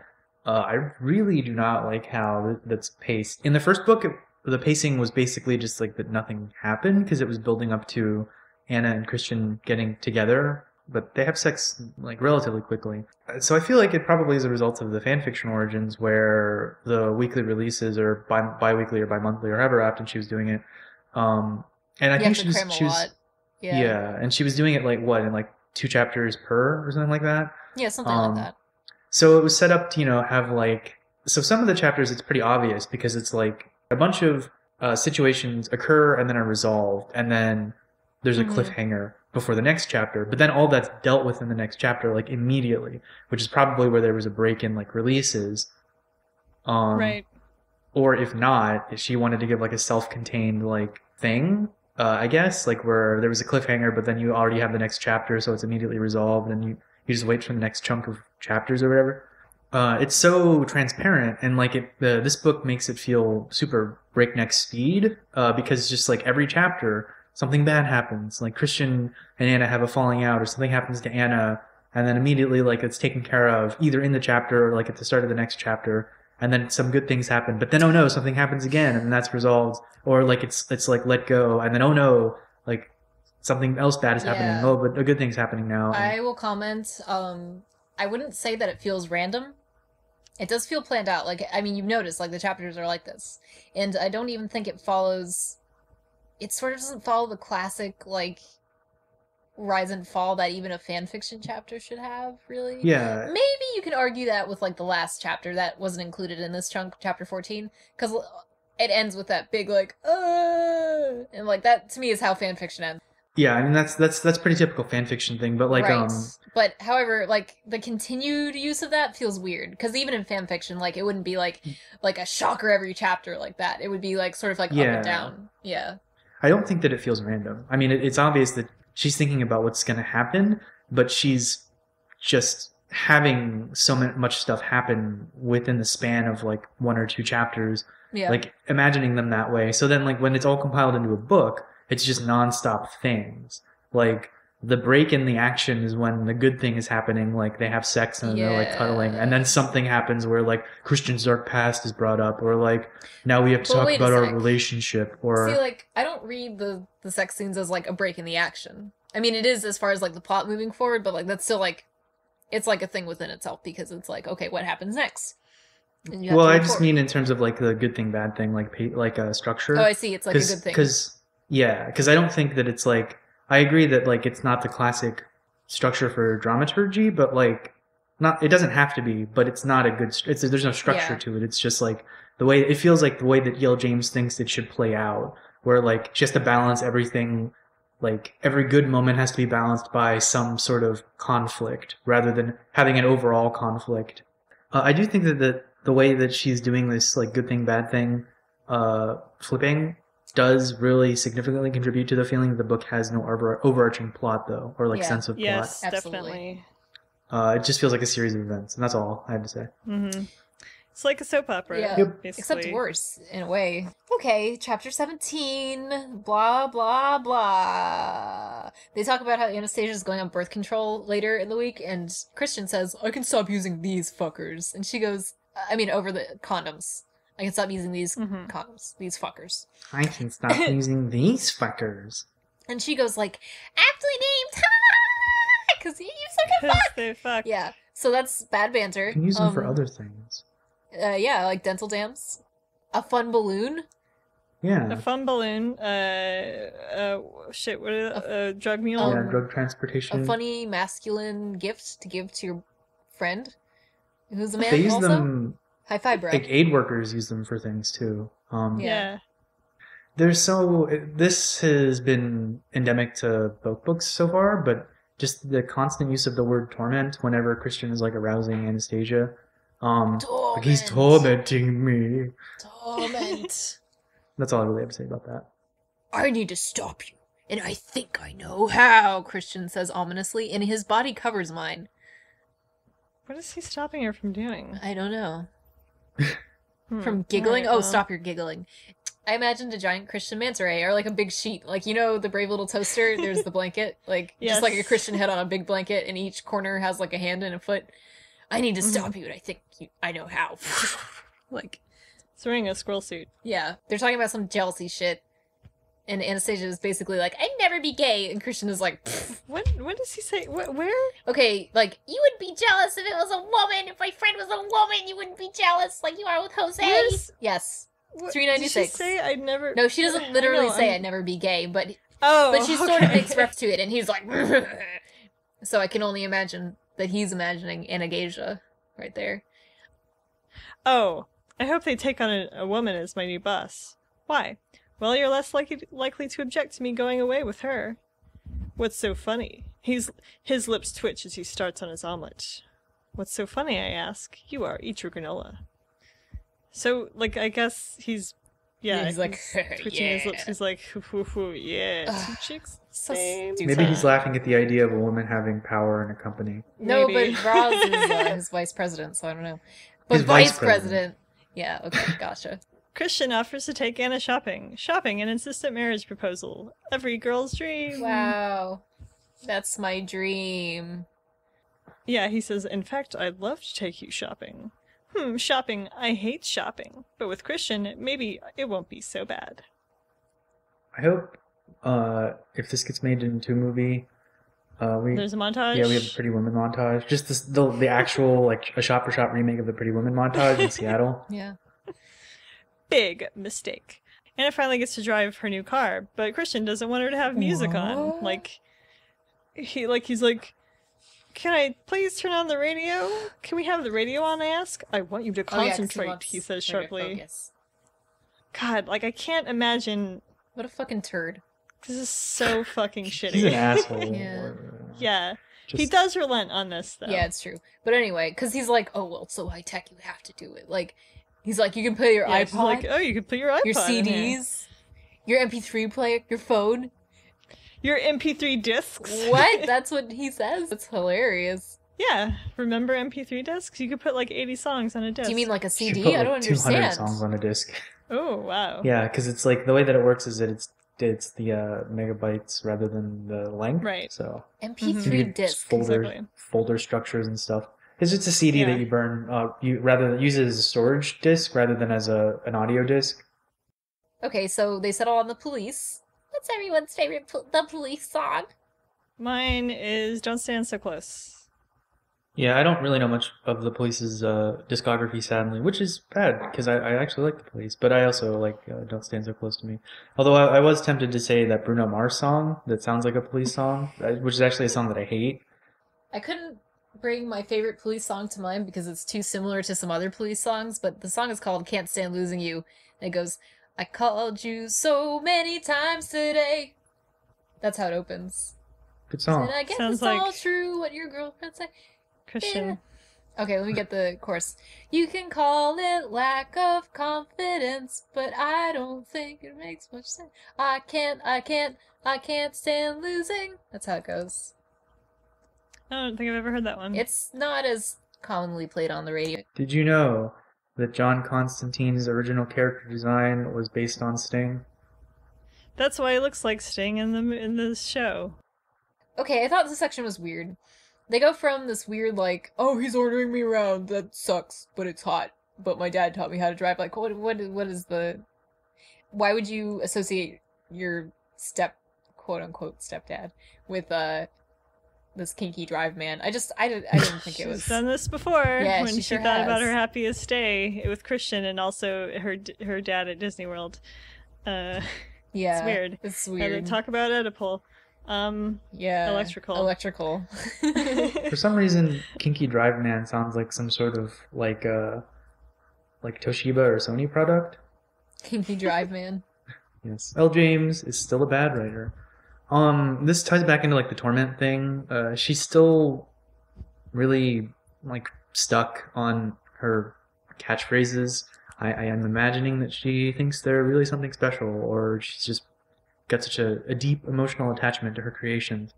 I really do not like how that's paced. In the first book, the pacing was basically just like that nothing happened because it was building up to Anna and Christian getting together, but they have sex like relatively quickly. So I feel like it probably is a result of the fanfiction origins where the weekly releases or bi-weekly or bi-monthly or however often she was doing it. And I think she was yeah, and she was doing it like what, in like 2 chapters per or something like that? Yeah, something like that. So it was set up to, have like, so some of the chapters it's pretty obvious because it's like a bunch of situations occur and then are resolved, and then there's a cliffhanger before the next chapter, but then all that's dealt with in the next chapter like immediately, which is probably where there was a break in like releases. Right. Or if not, if she wanted to give like a self-contained like thing, I guess, like where there was a cliffhanger, but then you already have the next chapter, so it's immediately resolved, and you just wait for the next chunk of chapters or whatever. It's so transparent, and like this book makes it feel super breakneck speed, because just like every chapter, something bad happens. Like Christian and Anna have a falling out, or something happens to Anna, and then immediately like it's taken care of either in the chapter or like at the start of the next chapter, and then some good things happen. But then oh no, something happens again, and that's resolved, or like it's like let go, and then oh no, like something else bad is happening. Oh, but a good thing's happening now. I will comment. I wouldn't say that it feels random. It does feel planned out. Like, I mean, you've noticed, like, the chapters are like this. And I don't even think it follows... It sort of doesn't follow the classic, like, rise and fall that even a fanfiction chapter should have, really. Yeah. Maybe you can argue that with, like, the last chapter that wasn't included in this chunk, chapter 14. Because it ends with that big, like, and, like, that, to me, is how fanfiction ends. Yeah, I mean that's pretty typical fanfiction thing, but like right. But however, like the continued use of that feels weird because even in fanfiction, like it wouldn't be like a shocker every chapter like that. It would be like sort of like up and down. Yeah. I don't think that it feels random. I mean, it's obvious that she's thinking about what's going to happen, but she's just having so much stuff happen within the span of like 1 or 2 chapters. Yeah. Like imagining them that way. So then, like when it's all compiled into a book, it's just nonstop things. Like the break in the action is when the good thing is happening, like they have sex and they're like cuddling, and then something happens where like Christian's dark past is brought up, or like now we have to talk about our relationship. Or see, like I don't read the sex scenes as like a break in the action. I mean, it is as far as like the plot moving forward, but like that's still like it's like a thing within itself because it's like okay, what happens next? Well, I just mean in terms of like the good thing, bad thing, like a structure. Oh, I see. It's like a good thing. Because I don't think that it's like I agree that like it's not the classic structure for dramaturgy, but like not it doesn't have to be, but it's not a good. There's no structure to it. It's just like the way it feels like the way that E.L. James thinks it should play out, where like she has to balance everything. Like every good moment has to be balanced by some sort of conflict rather than having an overall conflict. I do think that the way that she's doing this like good thing, bad thing, flipping does really significantly contribute to the feeling that the book has no overarching plot, though, or like sense of plot. Yes, definitely. It just feels like a series of events, and that's all I have to say. Mm-hmm. It's like a soap opera, basically. Except worse, in a way. Okay, chapter 17, blah, blah, blah. They talk about how Anastasia is going on birth control later in the week, and Christian says, I can stop using these fuckers. And she goes, over the condoms. I can stop using these condoms, these fuckers. I can stop using these fuckers. And she goes like, aptly named, because you suck fuck. They fuck. Yeah, so that's bad banter. You can use them for other things. Yeah, like dental dams. A fun balloon. Yeah. A fun balloon. Drug mule. Yeah, drug transportation. A funny masculine gift to give to your friend, who's a man. They use also. them. High five, bro. Like aid workers use them for things too. Yeah. This has been endemic to both books so far, but just the constant use of the word torment whenever Christian is like arousing Anastasia. Like he's tormenting me. Torment. That's all I really have to say about that. I need to stop you. And I think I know how, Christian says ominously, and his body covers mine. What is he stopping her from doing? I don't know. From giggling? Alright, Oh, well. stop your giggling. I imagined a giant Christian manta ray, or like a big sheet. Like, you know, the Brave Little Toaster? There's the blanket. Like, just like a Yes. Christian head on a big blanket, and each corner has like a hand and a foot. I need to stop you, and I think I know how. Like, He's wearing a squirrel suit. yeah. They're talking about some jealousy shit. And Anastasia is basically like, I'd never be gay. And Christian is like, pfft. What does he say? Where? Okay, like, you would be jealous if it was a woman. If my friend was a woman, you wouldn't be jealous like you are with Jose. Where's- Yes. What, 396. Did she say I'd never... No, she doesn't literally I know, say I'm- I'd never be gay, but she sort of okay. makes ref to it, and he's like, so I can only imagine that he's imagining Anastasia right there. Oh, I hope they take on a woman as my new boss. Why? Well, you're less likely to object to me going away with her. What's so funny? His lips twitch as he starts on his omelet. What's so funny, I ask? You are, eat your granola. So, like, I guess he's like, twitching his lips. yeah. He's like, hoo, hoo, yeah, Ugh, two chicks. so same stupid. Maybe he's time. laughing at the idea of a woman having power in a company. No, Maybe. but Roz is his vice president, so I don't know. But His vice vice president. Yeah, okay, gotcha. Christian offers to take Anna shopping. Shopping, an insistent marriage proposal. Every girl's dream. Wow. That's my dream. Yeah, he says, in fact, I'd love to take you shopping. Shopping. I hate shopping. But with Christian, maybe it won't be so bad. I hope if this gets made into a movie, There's a montage. we have a Pretty Woman montage. Just the actual, like, a shot-for-shot remake of the Pretty Woman montage in Seattle. Yeah. Big mistake. Anna finally gets to drive her new car, but Christian doesn't want her to have music on. What? Like, he's like, can I please turn on the radio? Can we have the radio on, I ask? I want you to Oh, yeah, 'cause concentrate, he says her to sharply. focus. God, like, I can't imagine. What a fucking turd. This is so fucking He's an shitty. asshole. Yeah. Yeah. Just, He does relent on this, though. Yeah, it's true. But anyway, because he's like, oh, well, it's so high tech, you have to do it. Like, he's like, you can play your Yeah, she's iPod, like, oh, you can put your iPod your in here. CDs, your MP3 player, your phone. Your MP3 discs. What? That's what he says? It's hilarious. Yeah. Remember MP3 discs? You could put like 80 songs on a disc. Do you mean like a you CD? put, I don't 200 understand. songs on a disc. Oh, wow. Yeah, because it's like the way that it works is that it's the megabytes rather than the length. Right. So MP3 you need disc. Exactly. folder structures and stuff. It's just a CD Yeah. that you burn. You rather use it as a storage disc rather than as an audio disc. Okay, so they settle on the police. What's everyone's favorite the police song? Mine is Don't Stand So Close. Yeah, I don't really know much of the Police's discography, sadly, which is bad because I actually like the Police, but I also like Don't Stand So Close to Me. Although I was tempted to say that Bruno Mars song that sounds like a Police song, which is actually a song that I hate. I couldn't bring my favorite police song to mind because it's too similar to some other police songs, but the song is called Can't Stand Losing You. And it goes, I called you so many times today. That's how it opens. Good song. And I guess Sounds it's all like- true what your girlfriend said. Christian. Okay, let me get the chorus. You can call it lack of confidence, but I don't think it makes much sense. I can't stand losing. That's how it goes. I don't think I've ever heard that one. It's not as commonly played on the radio. Did you know that John Constantine's original character design was based on Sting? That's why he looks like Sting in the show. Okay, I thought this section was weird. They go from this weird, like, oh, he's ordering me around, that sucks, but it's hot. But my dad taught me how to drive. Like, what is the... Why would you associate your quote-unquote stepdad with, this kinky drive man? I didn't think it was... She's done this before Yeah, when she she sure thought about has. her happiest day with Christian and also her dad at Disney World. Yeah. It's weird. It's Had weird. to talk about Oedipal. Yeah. Electrical. For some reason, Kinky Drive Man sounds like some sort of like Toshiba or Sony product. Kinky drive man. Yes. L. James is still a bad writer. This ties back into like the torment thing. She's still really like stuck on her catchphrases. I am imagining that she thinks they're really something special, or she's just got such a deep emotional attachment to her creations.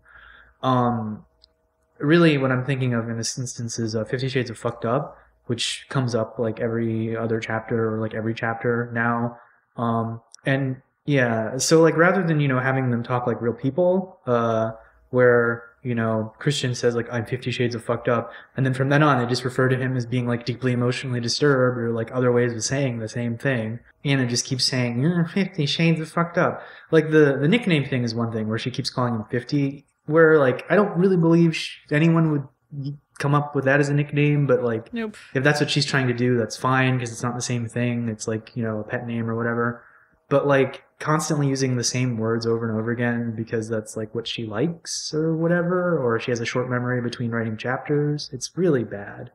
Really, what I'm thinking of in this instance is 50 Shades of Fucked Up, which comes up like every other chapter or like every chapter now. And yeah, so like rather than, having them talk like real people, where, Christian says like, I'm 50 Shades of Fucked Up. And then from then on, they just refer to him as being like deeply emotionally disturbed or like other ways of saying the same thing. Anna just keeps saying, you're 50 Shades of Fucked Up. Like the nickname thing is one thing where she keeps calling him 50, where like, I don't really believe anyone would come up with that as a nickname, but like, Nope. If that's what she's trying to do, that's fine because it's not the same thing. It's like, a pet name or whatever. But like constantly using the same words over and over again because that's like what she likes or whatever, or she has a short memory between writing chapters. It's really bad.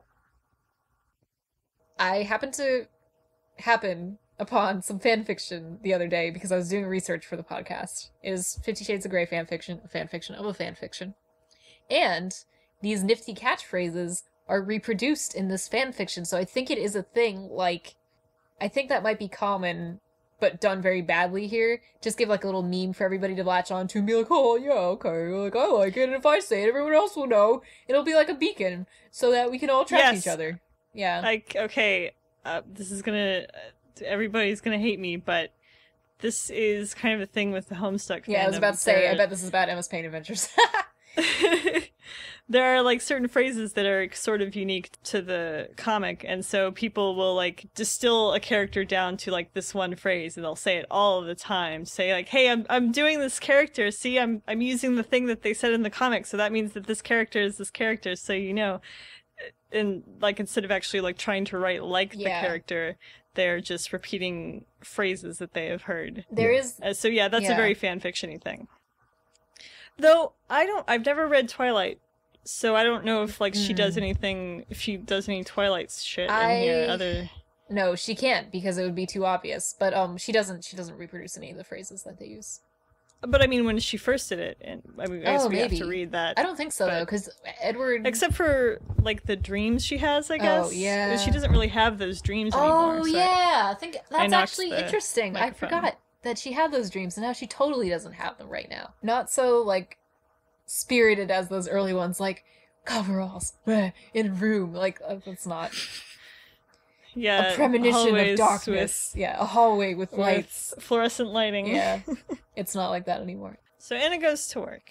I happened to happen upon some fan fiction the other day because I was doing research for the podcast. It is 50 Shades of Grey fan fiction, a fan fiction of a fan fiction. And these nifty catchphrases are reproduced in this fan fiction, so I think it is a thing. Like, I think that might be common, but done very badly here. Just give like a little meme for everybody to latch on to and be like, oh yeah, okay, like I like it, and if I say it, everyone else will know. It'll be like a beacon so that we can all track each other. Yeah. Like, okay, this is gonna, everybody's gonna hate me, but this is kind of a thing with the Homestuck fandom. Yeah, I was about to say, I bet this is about Emma's Pain Adventures. There are like certain phrases that are sort of unique to the comic, and so people will like distill a character down to like this one phrase, and they'll say it all of the time. Say like, "Hey, I'm doing this character. See, I'm using the thing that they said in the comic, so that means that this character is this character." So and like instead of actually like trying to write like the character, they're just repeating phrases that they have heard. There is so yeah, that's a very fan fiction-y thing. Though I've never read Twilight. So I don't know if like she does anything, if she does any Twilight shit in here. No, she can't because it would be too obvious. But she doesn't reproduce any of the phrases that they use. But I mean, when she first did it, and I mean, I guess we have to read that. I don't think so though, because Edward. Except for like the dreams she has, I guess. Oh yeah. She doesn't really have those dreams anymore. Oh so yeah, I think that's actually interesting. Microphone. I forgot that she had those dreams, and now she totally doesn't have them right now. Not so like spirited as those early ones, like coveralls in a room. Like that's not. Yeah, a premonition of darkness. Yeah, a hallway with lights, fluorescent lighting. Yeah, it's not like that anymore. So Anna goes to work.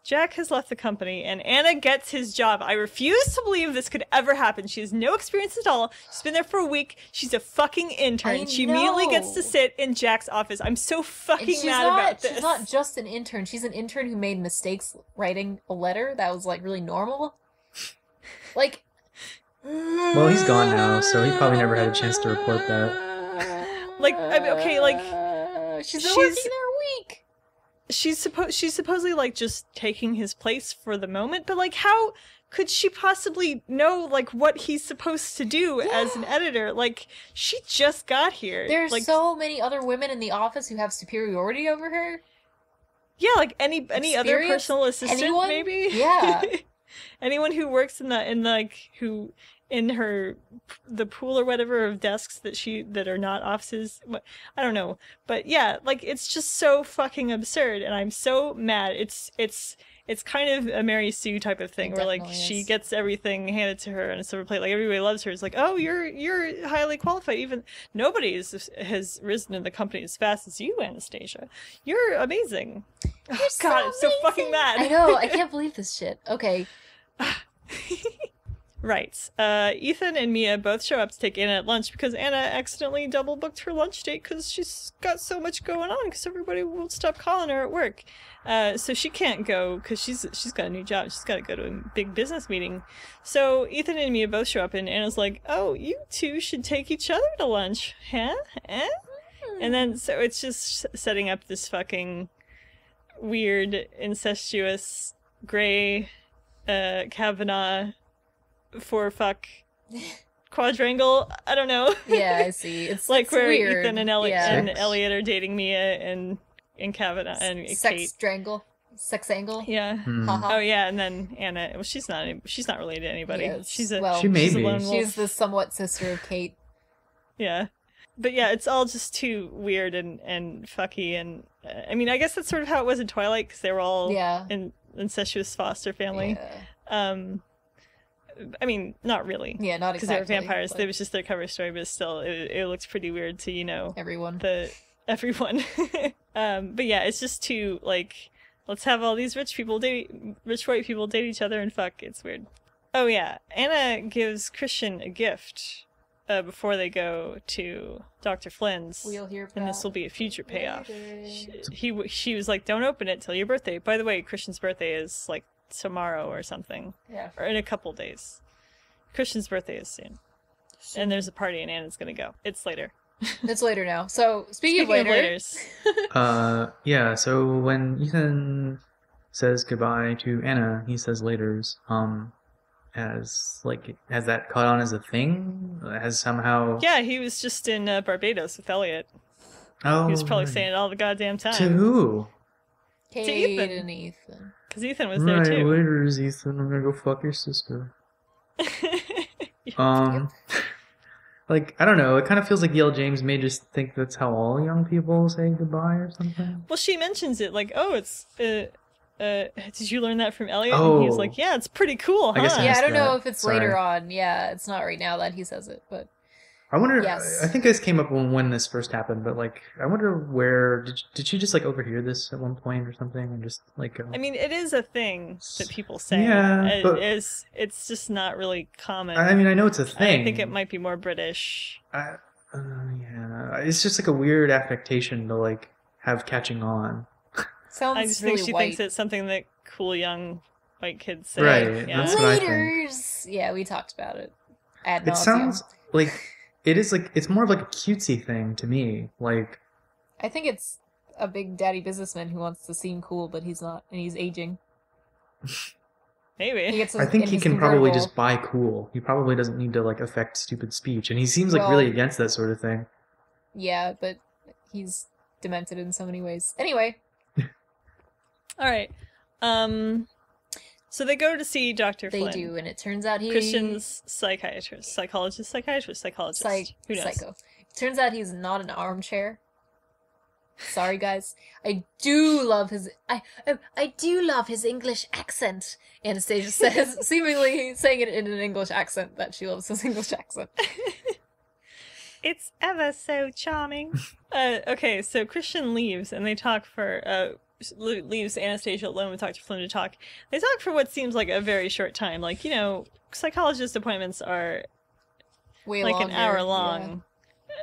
Jack has left the company, and Anna gets his job. I refuse to believe this could ever happen. She has no experience at all. She's been there for a week. She's a fucking intern. She immediately gets to sit in Jack's office. I'm so fucking mad about this. She's not just an intern. She's an intern who made mistakes writing a letter that was, like, really normal. Like... Well, he's gone now, so he probably never had a chance to report that. Like, I mean, okay, like... She's been working there a week! She's supposedly like just taking his place for the moment, but like how could she possibly know like what he's supposed to do as an editor? Like she just got here. There's like, so many other women in the office who have superiority over her. Yeah, like any other personal assistant maybe. Yeah. Anyone who works in the pool or whatever of desks that are not offices. I don't know. But yeah, like it's just so fucking absurd and I'm so mad. It's kind of a Mary Sue type of thing where like she gets everything handed to her on a silver plate. Like everybody loves her. It's like, "Oh, you're highly qualified. Even nobody has risen in the company as fast as you, Anastasia. You're amazing." You're God, I'm so fucking mad. I know. I can't believe this shit. Okay. Right. Ethan and Mia both show up to take Anna at lunch because Anna accidentally double booked her lunch date because she's got so much going on because everybody won't stop calling her at work. So she can't go because she's got a new job. She's got to go to a big business meeting. So Ethan and Mia both show up and Anna's like, "Oh, you two should take each other to lunch, huh? Eh?" And then so it's just setting up this fucking weird, incestuous, gray, Kavanaugh fuck quadrangle. I don't know. Yeah, I see. It's like it's where weird. Ethan and Elliot are dating Mia and Kavanaugh and sex Kate. Sex angle. Yeah. Oh yeah, and then Anna. Well, she's not related to anybody. Yes. She's she may be. Lone wolf. She's the somewhat sister of Kate. Yeah. But yeah, it's all just too weird and fucky, and I mean, I guess that's sort of how it was in Twilight, because they were all in incestuous foster family. Yeah. I mean, not really. Yeah, not because exactly. they were vampires. It was just their cover story, but still, it looked pretty weird to everyone. Everyone. But yeah, it's just too like, let's have all these rich white people date each other and fuck. It's weird. Oh yeah, Anna gives Christian a gift before they go to Dr. Flynn's, We'll hear and this will be a future payoff. later. She was like, don't open it till your birthday. By the way, Christian's birthday is like tomorrow or something. Yeah. Or in a couple days. Christian's birthday is soon. And there's a party and Anna's gonna go. It's later. It's later now. So, speaking of laters. Yeah, so when Ethan says goodbye to Anna, he says laters. Has that caught on as a thing? Has somehow... Yeah, he was just in Barbados with Elliot. Oh, he was probably saying it all the goddamn time. To who? Kate Ethan. and Ethan. Because Ethan was there too. Laters, Ethan. I'm gonna go fuck your sister. Like, I don't know, it kind of feels like Yale James may just think that's how all young people say goodbye or something. Well, she mentions it like, oh, it's, did you learn that from Elliot? Oh. And he was like, yeah, it's pretty cool, huh? I guess I Yeah, I missed don't know that. if it's Sorry. later on. Yeah, it's not right now that he says it, but I wonder, Yes. I think this came up when this first happened, but like, I wonder where, did she just like overhear this at one point or something and just like go, I mean, it is a thing that people say. Yeah, but- it's just not really common. I mean, I know it's a thing. I think it might be more British. Yeah, it's just like a weird affectation to like have catching on. sounds I just really think she white. thinks it's something that cool young white kids say. Right, Yeah. that's what I think. Laters! Yeah, we talked about it. Ad It nauseam. sounds like, it is like, it's more of like a cutesy thing to me. Like, I think it's a big daddy businessman who wants to seem cool, but he's not, and he's aging. He Maybe. gets I think in he his can probably convertible. just buy cool. He probably doesn't need to like affect stupid speech, and he seems like Well- really against that sort of thing. Yeah, but he's demented in so many ways. Anyway, All right. So they go to see Dr. they Flynn. do, and it turns out he... Christian's psychologist. Who knows? Psycho. Turns out he's not an armchair. Sorry, guys. I do love his English accent. Anastasia says, seemingly saying it in an English accent, that she loves his English accent. It's ever so charming. Okay, so Christian leaves, and they talk for leaves Anastasia alone with Dr. Flynn to talk. They talk for what seems like a very short time. Like, psychologist appointments are Way like longer, an hour yeah. long.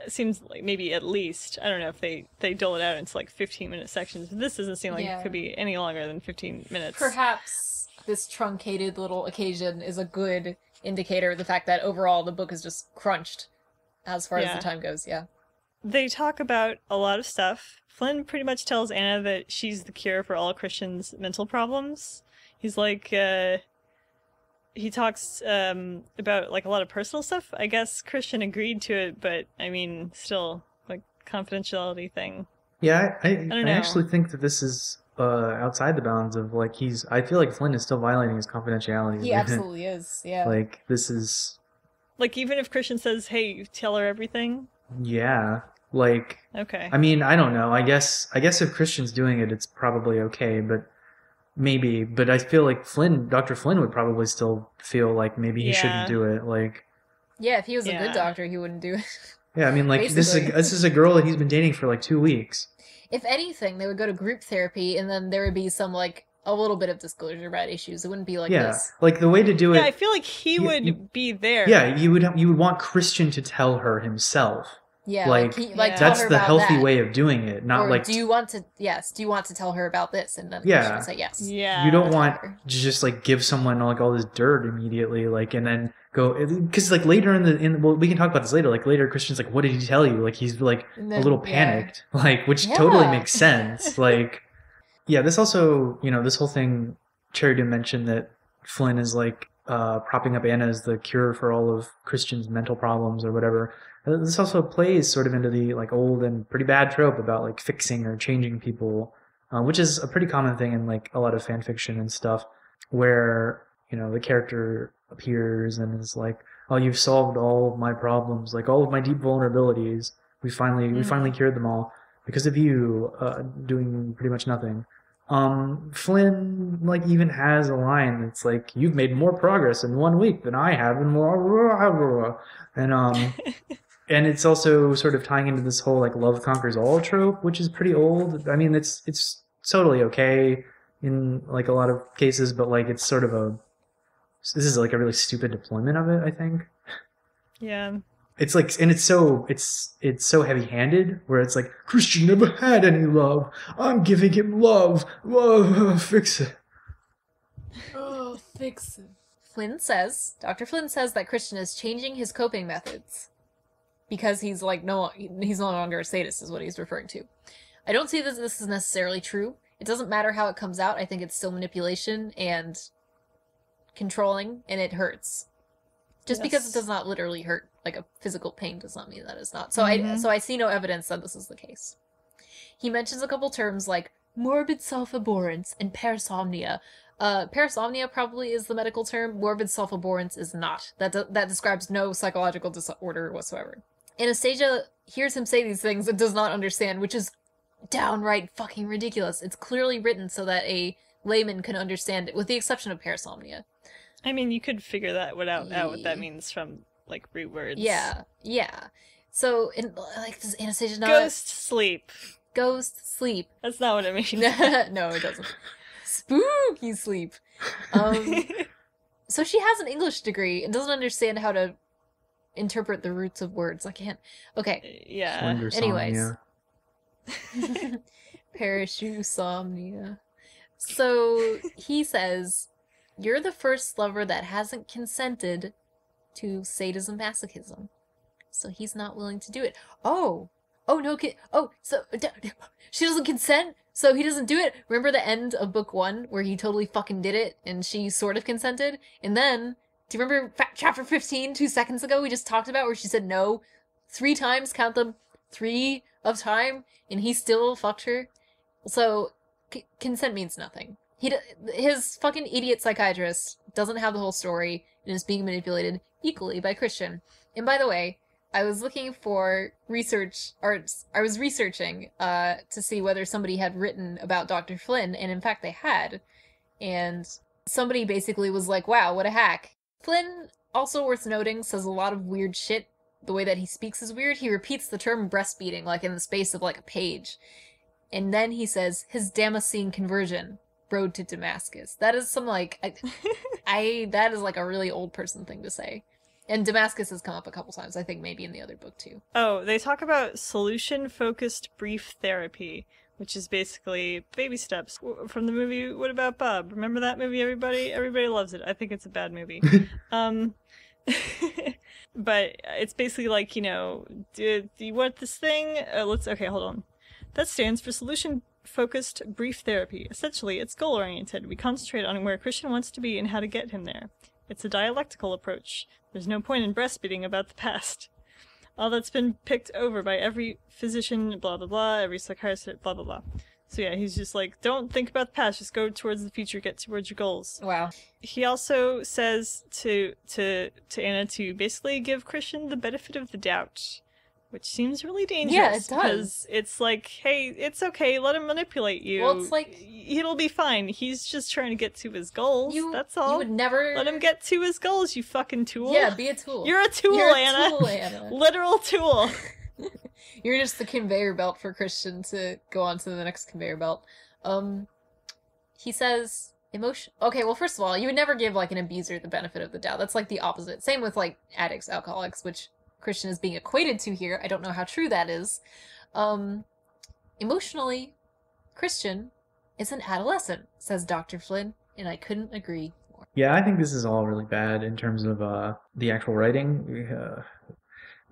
Seems like maybe at least. I don't know if they dole it out into like 15-minute sections. But this doesn't seem like Yeah. it could be any longer than 15 minutes. Perhaps this truncated little occasion is a good indicator of the fact that overall the book is just crunched as far as Yeah. the time goes, yeah. They talk about a lot of stuff. Flynn pretty much tells Anna that she's the cure for all Christian's mental problems. He's like, he talks about like a lot of personal stuff. I guess Christian agreed to it, but I mean, still, like, confidentiality thing. Yeah, I don't know. actually think that this is outside the bounds of like I feel like Flynn is still violating his confidentiality. He absolutely is, yeah. Like this is Like, even if Christian says, hey, tell her everything. yeah. Like Okay. I mean, I don't know. I guess if Christian's doing it, it's probably okay, but maybe. But I feel like Dr. Flynn would probably still feel like maybe he Yeah. shouldn't do it. Like, Yeah, if he was a Yeah. good doctor, he wouldn't do it. yeah, I mean, like Basically. this is a girl that he's been dating for like 2 weeks. If anything, they would go to group therapy, and then there would be some, like, a little bit of disclosure about issues. It wouldn't be like Yeah, this. like the way to do it. Yeah, I feel like he would be there. Yeah, you would want Christian to tell her himself. Yeah, Like, he, Yeah. tell That's her the about healthy that. way of doing it, not Or like do you want to tell her about this? And then Yeah. Christian would say yes. Yeah. you don't want Whatever. to just like give someone like all this dirt immediately, like, and then go because like later well, we can talk about this later. Like later, Christian's like, "What did he tell you?" Like he's like And a then- little yeah. panicked, like which totally Yeah. makes sense. Like, yeah, this also this whole thing. CherryDoom mentioned that Flynn is like propping up Anna as the cure for all of Christian's mental problems or whatever. This also plays sort of into the like old and pretty bad trope about like fixing or changing people, which is a pretty common thing in like a lot of fan fiction and stuff, where the character appears and is like, "Oh, you've solved all of my problems, like all of my deep vulnerabilities," We finally cured them all because of you doing pretty much nothing. Flynn like even has a line that's like, "You've made more progress in 1 week than I have in more," and and it's also sort of tying into this whole like love conquers all trope, which is pretty old. I mean, it's totally okay in like a lot of cases, but like it's sort of this is like a really stupid deployment of it, I think. Yeah. It's like, and it's so heavy-handed, where it's like, Christian never had any love. I'm giving him love. Whoa, fix it. Oh, fix it. Dr. Flynn says that Christian is changing his coping methods because he's like he's no longer a sadist, is what he's referring to. I don't see that this is necessarily true. It doesn't matter how it comes out. I think it's still manipulation and controlling, and it hurts. Just because it does not literally hurt, like a physical pain does not mean that it's not. So I see no evidence that this is the case. He mentions a couple terms like morbid self-abhorrence and parasomnia. Parasomnia probably is the medical term. Morbid self-abhorrence is not. That describes no psychological disorder whatsoever. Anastasia hears him say these things and does not understand, which is downright fucking ridiculous. It's clearly written so that a layman can understand it, with the exception of parasomnia. I mean, you could figure that out what that means from, like, root words. Yeah. So, does Anastasia not... Ghost sleep. That's not what it means. No, it doesn't. Spooky sleep. So she has an English degree and doesn't understand how to interpret the roots of words. I can't... Okay. Yeah. Anyways. Parasomnia. So, he says... You're the first lover that hasn't consented to sadism masochism. So he's not willing to do it. Oh, no, so she doesn't consent, so he doesn't do it. Remember the end of book 1 where he totally fucking did it and she sort of consented? And then, do you remember chapter 15, 2 seconds ago, we just talked about where she said no 3 times, count them, 3 of time, and he still fucked her? So, consent means nothing. His fucking idiot psychiatrist doesn't have the whole story and is being manipulated equally by Christian. And by the way, I was looking for research, or I was researching to see whether somebody had written about Dr. Flynn, and in fact they had. And somebody basically was like, wow, what a hack. Flynn, also worth noting, says a lot of weird shit. The way that he speaks is weird. He repeats the term breastfeeding, like in the space of like a page. And then he says, his Damascene conversion. Road to Damascus. That is some like that is like a really old person thing to say. And Damascus has come up a couple times, I think maybe in the other book too. Oh, they talk about solution-focused brief therapy, which is basically baby steps from the movie What About Bob? Remember that movie, everybody? Everybody loves it. I think it's a bad movie. But it's basically like, do you want this thing? Okay, hold on. That stands for solution-focused brief therapy. Essentially, it's goal-oriented. We concentrate on where Christian wants to be and how to get him there. It's a dialectical approach. There's no point in breastfeeding about the past. All that's been picked over by every physician, blah, blah, blah, every psychiatrist, blah, blah, blah. So yeah, he's just like, don't think about the past, just go towards the future, get towards your goals. Wow. He also says to Anna to basically give Christian the benefit of the doubt. Which seems really dangerous. Yeah, it does. Because it's like, hey, it's okay, let him manipulate you. Well, it's like... It'll be fine. He's just trying to get to his goals, that's all. You would never... Let him get to his goals, you fucking tool. Yeah, be a tool. You're a tool, Anna. Literal tool. You're just the conveyor belt for Christian to go on to the next conveyor belt. He says... Emotion. Okay, well, first of all, you would never give, like, an abuser the benefit of the doubt. That's, like, the opposite. Same with, like, addicts, alcoholics, which... Christian is being equated to here. I don't know how true that is. Emotionally, Christian is an adolescent, says Dr. Flynn, and I couldn't agree more. Yeah, I think this is all really bad in terms of the actual writing.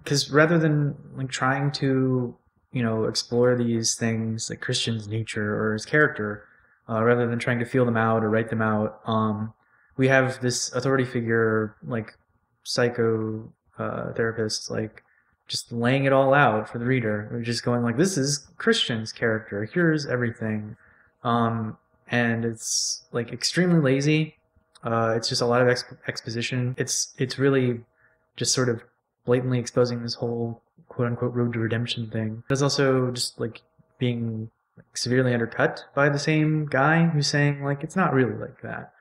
Because rather than like trying to, explore these things like Christian's nature or his character, rather than trying to feel them out or write them out, we have this authority figure, like psycho therapist, like just laying it all out for the reader. We're just going like, this is Christian's character, here's everything, and it's like extremely lazy. It's just a lot of exposition. It's really just sort of blatantly exposing this whole quote unquote road to redemption thing. But it's also just like being severely undercut by the same guy who's saying like it's not really like that.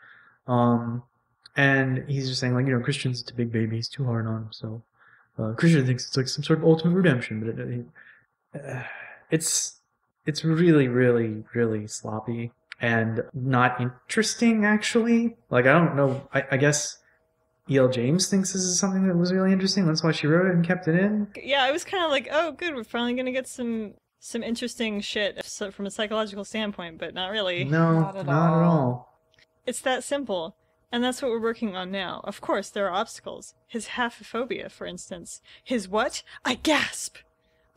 And he's just saying like, Christian's a big baby, he's too hard on him, so Christian thinks it's like some sort of ultimate redemption, but it's really, really, really sloppy and not interesting, actually. Like, I don't know, I guess E.L. James thinks this is something that was really interesting. That's why she wrote it and kept it in. Yeah, I was kind of like, oh, good, we're finally going to get some interesting shit from a psychological standpoint, but not really. No, not at all. It's that simple. And that's what we're working on now. Of course, there are obstacles. His haphophobia, for instance. His what? I gasp!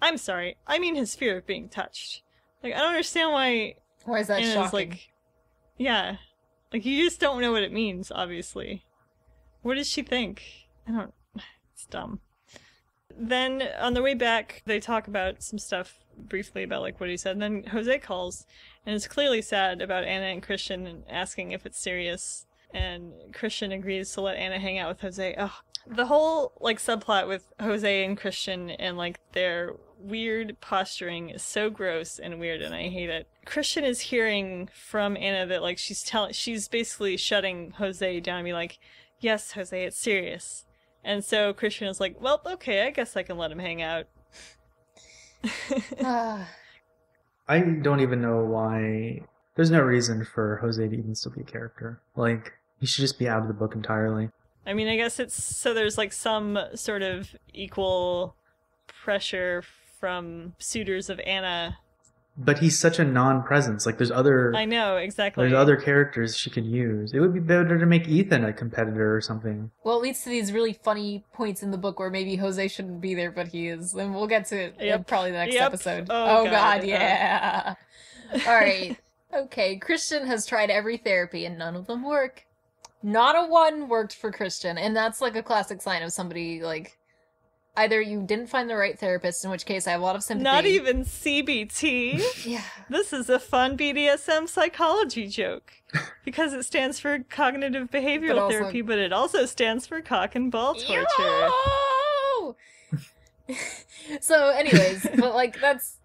I'm sorry, I mean his fear of being touched. Like, I don't understand why... Why is that Anna's shocking? like, yeah. Like, you just don't know what it means, obviously. What does she think? It's dumb. Then, on the way back, they talk about some stuff briefly about, like, what he said. And then Jose calls, and is clearly sad about Anna and Christian and asking if it's serious. And Christian agrees to let Anna hang out with Jose. Ugh. The whole, like, subplot with Jose and Christian and, like, their weird posturing is so gross and weird, and I hate it. Christian is hearing from Anna that, like, she's basically shutting Jose down and be like, yes, Jose, it's serious. And so Christian is like, well, okay, I guess I can let him hang out. I don't even know why. There's no reason for Jose to even still be a character. Like, he should just be out of the book entirely. I mean, I guess it's so there's like some sort of equal pressure from suitors of Anna. But he's such a non-presence. Like, there's other... I know, exactly. There's other characters she could use. It would be better to make Ethan a competitor or something. Well, it leads to these really funny points in the book where maybe Jose shouldn't be there, but he is. And we'll get to it in probably the next episode. Oh God, yeah. All right. Okay, Christian has tried every therapy and none of them work. Not a one worked for Christian, and that's like a classic sign of somebody, like, either you didn't find the right therapist, in which case I have a lot of sympathy. Not even CBT. Yeah. This is a fun BDSM psychology joke. Because it stands for cognitive behavioral therapy, but it also stands for cock and ball torture. Yo! So anyways, but like that's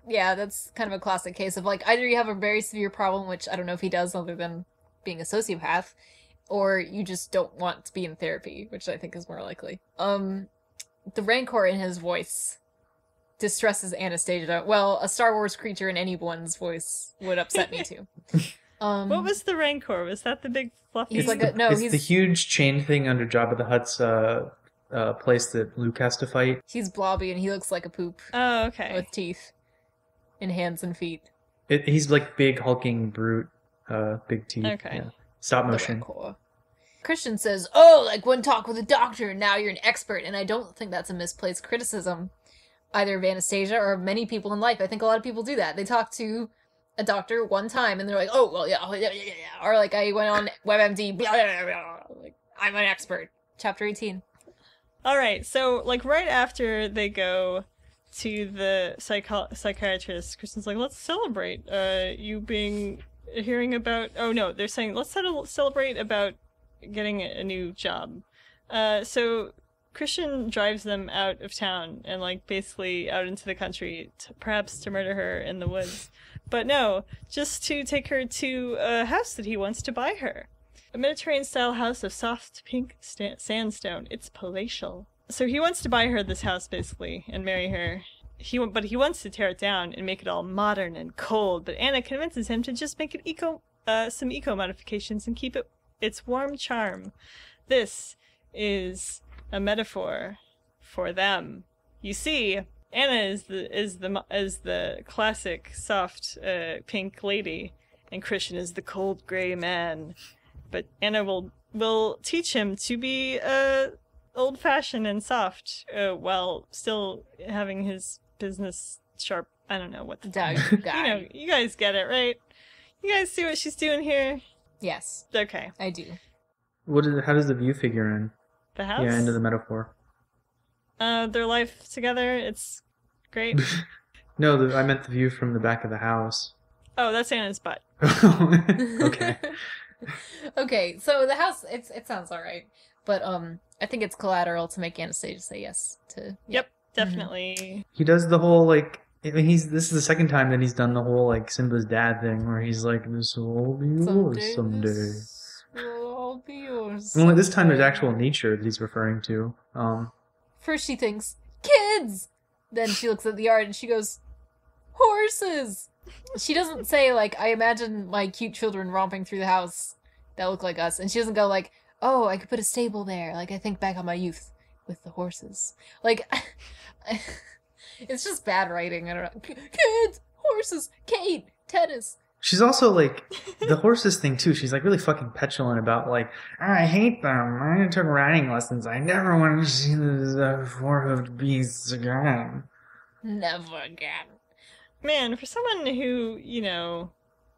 kind of a classic case of like either you have a very severe problem, which I don't know if he does other than being a sociopath, or you just don't want to be in therapy, which I think is more likely. The rancor in his voice distresses Anastasia. Well, a Star Wars creature in anyone's voice would upset me too. What was the rancor? Was that the big fluffy? He's like It's the huge chain thing under Jabba the Hutt's place that Luke has to fight. He's blobby and he looks like a poop. Oh, okay. With teeth and hands and feet. He's like big hulking brute, big teeth. Okay. Yeah. Stop motion. Christian says, "Oh, like one talk with a doctor, and now you're an expert." And I don't think that's a misplaced criticism, either of Anastasia or of many people in life. I think a lot of people do that. They talk to a doctor one time, and they're like, "Oh, well, yeah." Or like, I went on WebMD, blah, blah, blah, blah. Like, I'm an expert. Chapter 18. All right, so like right after they go to the psychiatrist, Kristen's like, "Let's celebrate hearing about." Oh no, they're saying let's celebrate about getting a new job. So Christian drives them out of town and like basically out into the country, perhaps to murder her in the woods. But no, just to take her to a house that he wants to buy her. A Mediterranean-style house of soft pink sandstone. It's palatial. So he wants to buy her this house, basically, and marry her. But he wants to tear it down and make it all modern and cold. But Anna convinces him to just make it some eco modifications and keep its warm charm. This is a metaphor for them. You see, Anna is the classic soft pink lady, and Christian is the cold gray man. But Anna will teach him to be old-fashioned and soft, while still having his business sharp. I don't know what the you guys get it, right? You guys see what she's doing here? Yes. Okay. I do. How does the view figure in? The house? Yeah, into the metaphor. Their life together, it's great. No, I meant the view from the back of the house. Oh, that's Anna's butt. Okay. Okay, so the house, it sounds alright. But I think it's collateral to make Anastasia say yes to. Yep, definitely. He does the whole like. I mean, this is the second time that he's done the whole like Simba's dad thing, where he's like, "This will all be yours someday." This will all be yours. Only this time there's someday. actual nature that he's referring to. First she thinks, kids! Then she looks at the art and she goes, horses! She doesn't say, like, I imagine my cute children romping through the house that look like us. And she doesn't go like, oh, I could put a stable there. Like, I think back on my youth with the horses. Like, it's just bad writing. I don't know. Kids! Horses! Kate! Tennis! She's also like the horses thing too. She's like really fucking petulant about like, I hate them. I took riding lessons. I never want to see the four-hoofed beasts again. Never again. Man, for someone who, you know,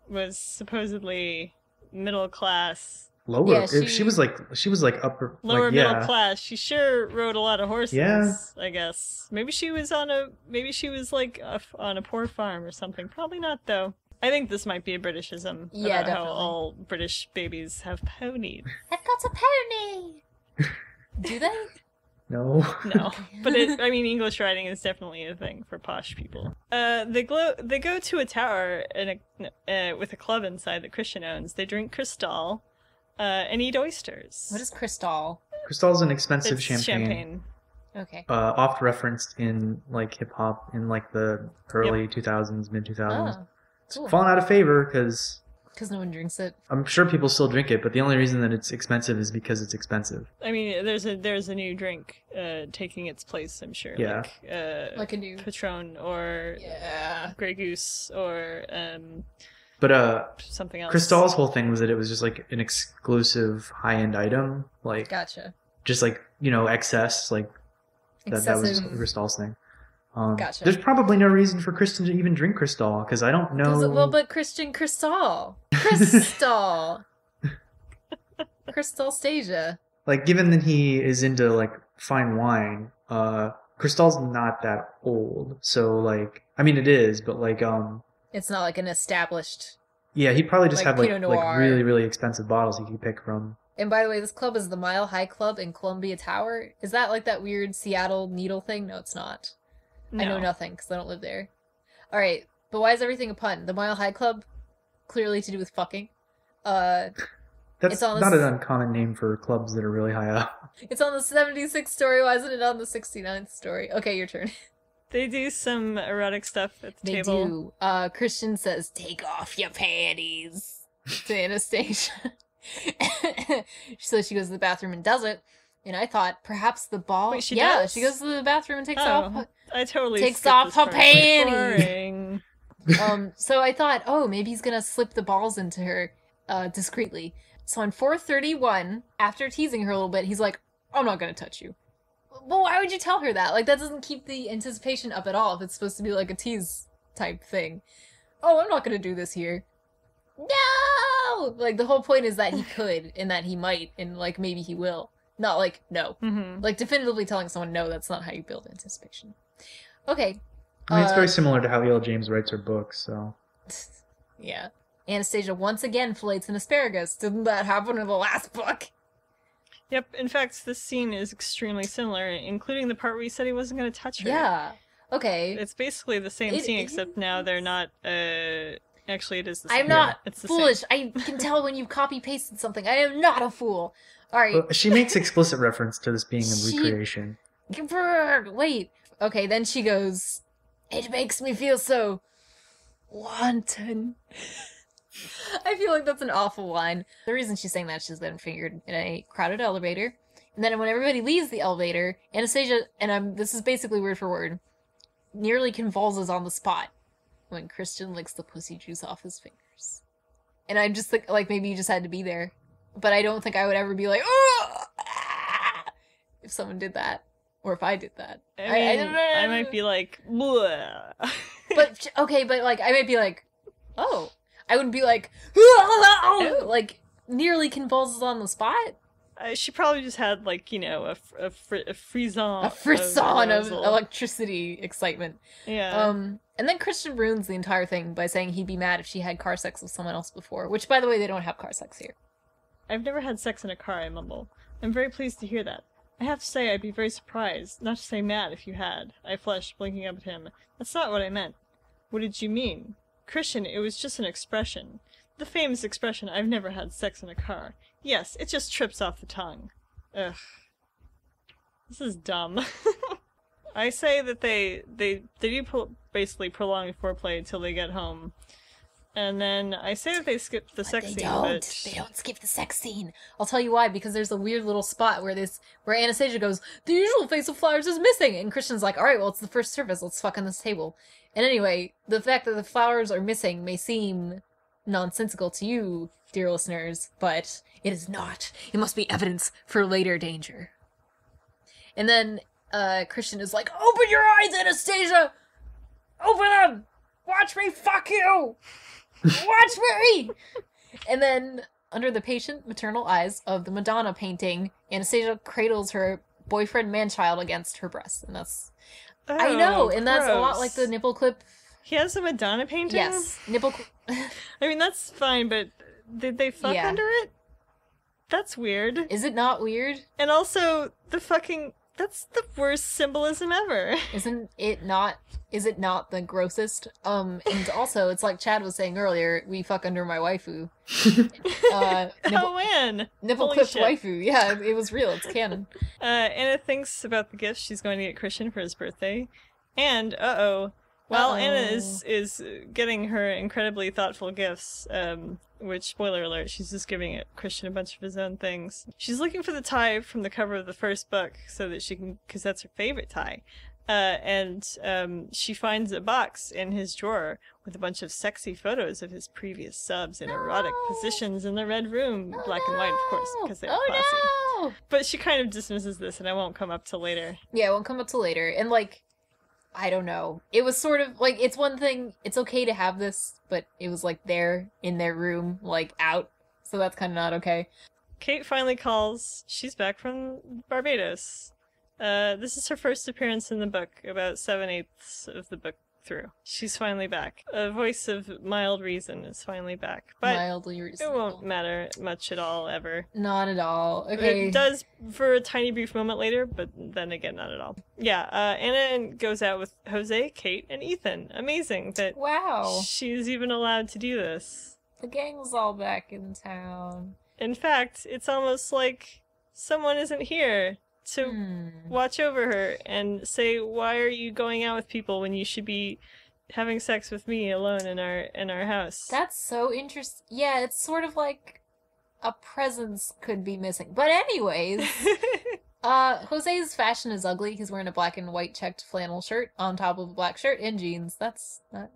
was supposedly middle class, Lower. Yeah, If she was like upper, lower like, middle yeah. class, she sure rode a lot of horses. Yeah. I guess maybe she was like on a poor farm or something. Probably not though. I think this might be a Britishism. Yeah, about how definitely. all British babies have ponies. I've got a pony! Do they? No. No, but I mean, English writing is definitely a thing for posh people. They go to a tower with a club inside that Christian owns. They drink Cristal, and eat oysters. What is Cristal? Cristal's an expensive It's champagne. Okay. Oft referenced in like hip hop in like the early 2000s, mid 2000s. Oh, It's cool. fallen out of favor because Because no one drinks it. I'm sure people still drink it, but the only reason that it's expensive is because it's expensive. I mean, there's a new drink taking its place. I'm sure. Yeah. Like a new... Patron or Yeah. Grey Goose or But something else. Cristal's whole thing was that it was just like an exclusive high-end item, like Gotcha. just like, you know, excess, like that was Excessive. Cristal's thing. Gotcha. There's probably no reason for Kristen to even drink Cristal because I don't know. Well, but Christian Cristal. Crystal. Crystal Stasia. Like, given that he is into like fine wine, Cristal's not that old. So like, I mean, it is, but like, It's not like an established... yeah, he probably just Like had Pinot like Noir. really, really expensive bottles he could pick from. And by the way, this club is the Mile High Club in Columbia Tower. Is that like that weird Seattle Needle thing? No, it's not. No. I know nothing because I don't live there. Alright, but why is everything a pun? The Mile High Club? Clearly to do with fucking. That's It's on not this- an uncommon name for clubs that are really high up. It's on the 76th story. Why isn't it on the 69th story? Okay, your turn. They do some erotic stuff at the They table. do. Christian says, take off your panties to Anastasia. So she goes to the bathroom and does it. And I thought perhaps the ball... Wait, she yeah, does? she goes to the bathroom and takes Oh, off... I totally takes skipped off this her part. panties. Boring. So I thought, oh, maybe he's gonna slip the balls into her discreetly. So on 431, after teasing her a little bit, he's like, I'm not gonna touch you. Well, why would you tell her that? Like, that doesn't keep the anticipation up at all if it's supposed to be like a tease type thing. Oh, I'm not gonna do this here. No! Like, the whole point is that he could, and that he might, and like, maybe he will. Not like, no. Mm-hmm. Like, definitively telling someone no, that's not how you build anticipation. Okay. I mean, it's very similar to how E.L. James writes her books, so. Yeah. Anastasia once again fillets an asparagus. Didn't that happen in the last book? Yep. In fact, this scene is extremely similar, including the part where he said he wasn't going to touch her. Yeah. Okay. It's basically the same It scene, is. except now they're not. Actually, it is the same. I'm not It's the foolish. Same. I can tell when you copy pasted something. I am not a fool. All right. But she makes explicit reference to this being a She- recreation. Wait. Okay, then she goes, it makes me feel so wanton. I feel like that's an awful line. The reason she's saying that, she's been fingered in a crowded elevator. And then when everybody leaves the elevator, Anastasia, and this is basically word for word, nearly convulses on the spot when Christian licks the pussy juice off his fingers. And I just think, like, maybe you just had to be there. But I don't think I would ever be like, oh, if someone did that. Or if I did that. I might be like, bleh. But, okay, but, like, I might be like, oh. I wouldn't be like, like, nearly convulses on the spot. She probably just had, like, you know, a frisson. A frisson of arousal. electricity excitement. Yeah. And then Christian ruins the entire thing by saying he'd be mad if she had car sex with someone else before. Which, by the way, they don't have car sex here. I've never had sex in a car, I mumble. I'm very pleased to hear that. I have to say I'd be very surprised, not to say mad, if you had. I flushed, blinking up at him. That's not what I meant. What did you mean? Christian, it was just an expression. The famous expression, I've never had sex in a car. Yes, it just trips off the tongue. Ugh. This is dumb. I say that they do basically prolong foreplay until they get home. And then I say that they skip the sex scene, but... They don't skip the sex scene. I'll tell you why, because there's a weird little spot where Anastasia goes, the usual face of flowers is missing! And Christian's like, alright, well, it's the first service, let's fuck on this table. And anyway, the fact that the flowers are missing may seem nonsensical to you, dear listeners, but it is not. It must be evidence for later danger. And then, Christian is like, open your eyes, Anastasia! Open them! Watch me fuck you! Watch me! And then, under the patient maternal eyes of the Madonna painting, Anastasia cradles her boyfriend man-child against her breast. And that's... Oh, I know, and that's a lot gross. like the nipple clip. He has a Madonna painting? Yes, nipple I mean, that's fine, but did they fuck Yeah. under it? That's weird. Is it not weird? And also, that's the worst symbolism ever. Isn't it not? Is it not the grossest? And also, it's like Chad was saying earlier, we fuck under my waifu. Oh man! Nipple Holy clipped shit. waifu. Yeah, it was real. It's canon. Anna thinks about the gifts she's going to get Christian for his birthday. And, while Anna is getting her incredibly thoughtful gifts, which, spoiler alert, she's just giving Christian a bunch of his own things. She's looking for the tie from the cover of the first book so that she can, because that's her favorite tie. And she finds a box in his drawer with a bunch of sexy photos of his previous subs in erotic positions in the red room. Black and white, of course, because they're classy. No! But she kind of dismisses this, and I won't come up till later. Yeah, it won't come up till later. And, like, I don't know. It was sort of, like, it's one thing, it's okay to have this, but it was, like, there, in their room, like, out. So that's kind of not okay. Kate finally calls. She's back from Barbados. This is her first appearance in the book, about 7/8 of the book through. She's finally back. A voice of mild reason is finally back. But Mildly it reasonable. won't matter much at all, ever. Not at all. Okay. It does for a tiny brief moment later, but then again, not at all. Yeah, Anna goes out with Jose, Kate, and Ethan. Amazing that Wow. she's even allowed to do this. The gang's all back in town. In fact, it's almost like someone isn't here to watch over her and say, why are you going out with people when you should be having sex with me alone in our house? That's so interesting. Yeah, it's sort of like a presence could be missing. But anyways, Jose's fashion is ugly. He's wearing a black and white checked flannel shirt on top of a black shirt and jeans. That's that.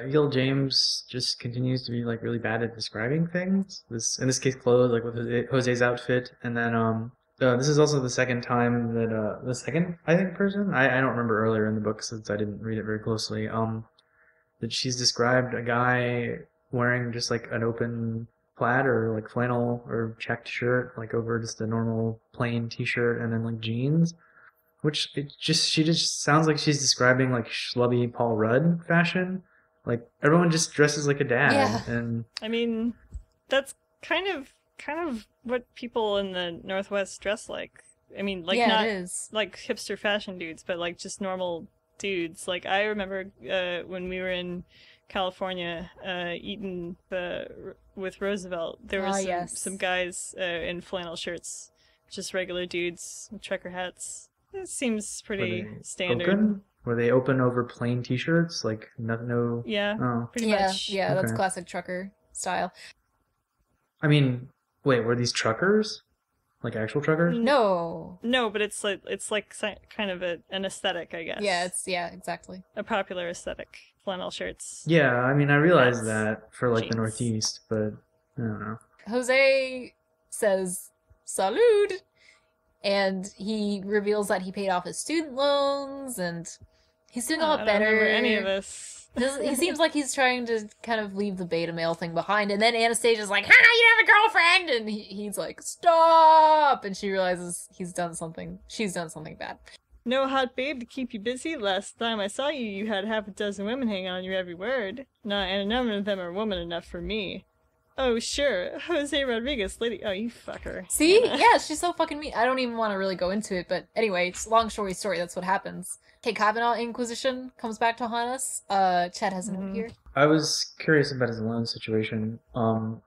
Gil James just continues to be like really bad at describing things. In this case, clothes, like with Jose's outfit, and then this is also the second time that the second I think person I don't remember earlier in the book since I didn't read it very closely. That she's described a guy wearing just like an open plaid or like flannel or checked shirt like over just a normal plain t-shirt and then like jeans. Which she just sounds like she's describing like schlubby Paul Rudd fashion. Like everyone just dresses like a dad. Yeah. And I mean, that's kind of what people in the Northwest dress like. I mean, like Yeah, not it is. like hipster fashion dudes, but like just normal dudes. Like I remember when we were in California eating with Roosevelt, there was some guys in flannel shirts, just regular dudes with trucker hats. It seems pretty standard. Open? Were they open over plain t-shirts? Like no. Yeah, Oh. pretty Yeah, much. yeah, that's Okay. classic trucker style. I mean, wait, were these truckers? Like actual truckers? No. No, but it's like kind of an aesthetic, I guess. Yeah, exactly. A popular aesthetic. Flannel shirts. Yeah, I mean, I realize Hats, that for like jeans. the Northeast, but I don't know. Jose says salud, and he reveals that he paid off his student loans, and he's doing a lot I better. don't remember any of this. He seems like he's trying to kind of leave the beta male thing behind, and then Anastasia's like, "Ha! You have a girlfriend!" And he's like, "Stop!" And she realizes she's done something bad. No hot babe to keep you busy. Last time I saw you, you had half a dozen women hanging on your every word. And none of them are woman enough for me. Oh, sure. Jose Rodriguez, lady. Oh, you fucker. See? Yeah, she's so fucking mean. I don't even want to really go into it, but anyway, it's long story, that's what happens. Okay, Kavanaugh Inquisition comes back to haunt us. Chad has a note here. I was curious about his loan situation.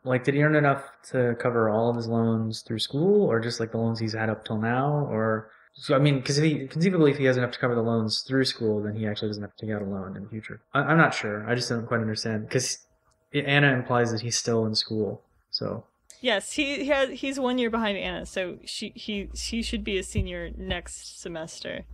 Like, did he earn enough to cover all of his loans through school, or just like the loans he's had up till now? Or, so, I mean, because conceivably, if he has enough to cover the loans through school, then he actually doesn't have to take out a loan in the future. I'm not sure. I just don't quite understand, because Anna implies that he's still in school. So yes, he's 1 year behind Anna, so he should be a senior next semester.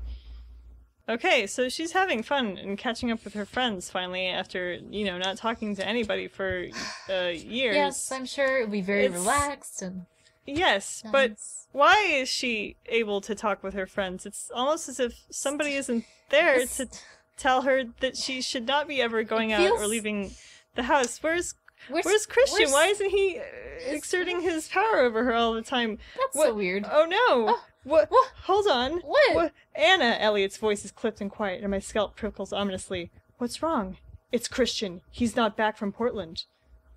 Okay, so she's having fun and catching up with her friends finally after, not talking to anybody for years. Yes, I'm sure it'll be very relaxed and yes, nice. But why is she able to talk with her friends? It's almost as if somebody isn't there to tell her that she should not be ever going out or leaving the house. Where's Christian? Why isn't he exerting his power over her all the time? That's so weird. Oh no! What? Hold on. What? Anna, Elliot's voice is clipped and quiet, and my scalp prickles ominously. What's wrong? It's Christian. He's not back from Portland.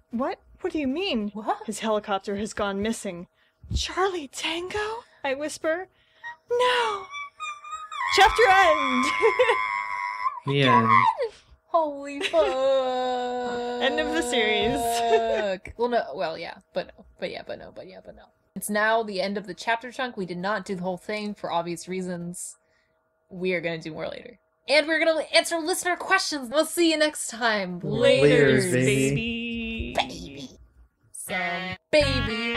What? What do you mean? What? His helicopter has gone missing. Charlie Tango? I whisper. No! Chapter end! the end. Holy fuck! End of the series. But no. It's now the end of the chapter chunk. We did not do the whole thing for obvious reasons. We are gonna do more later. And we're gonna answer listener questions. We'll see you next time. Laters, baby. Some baby.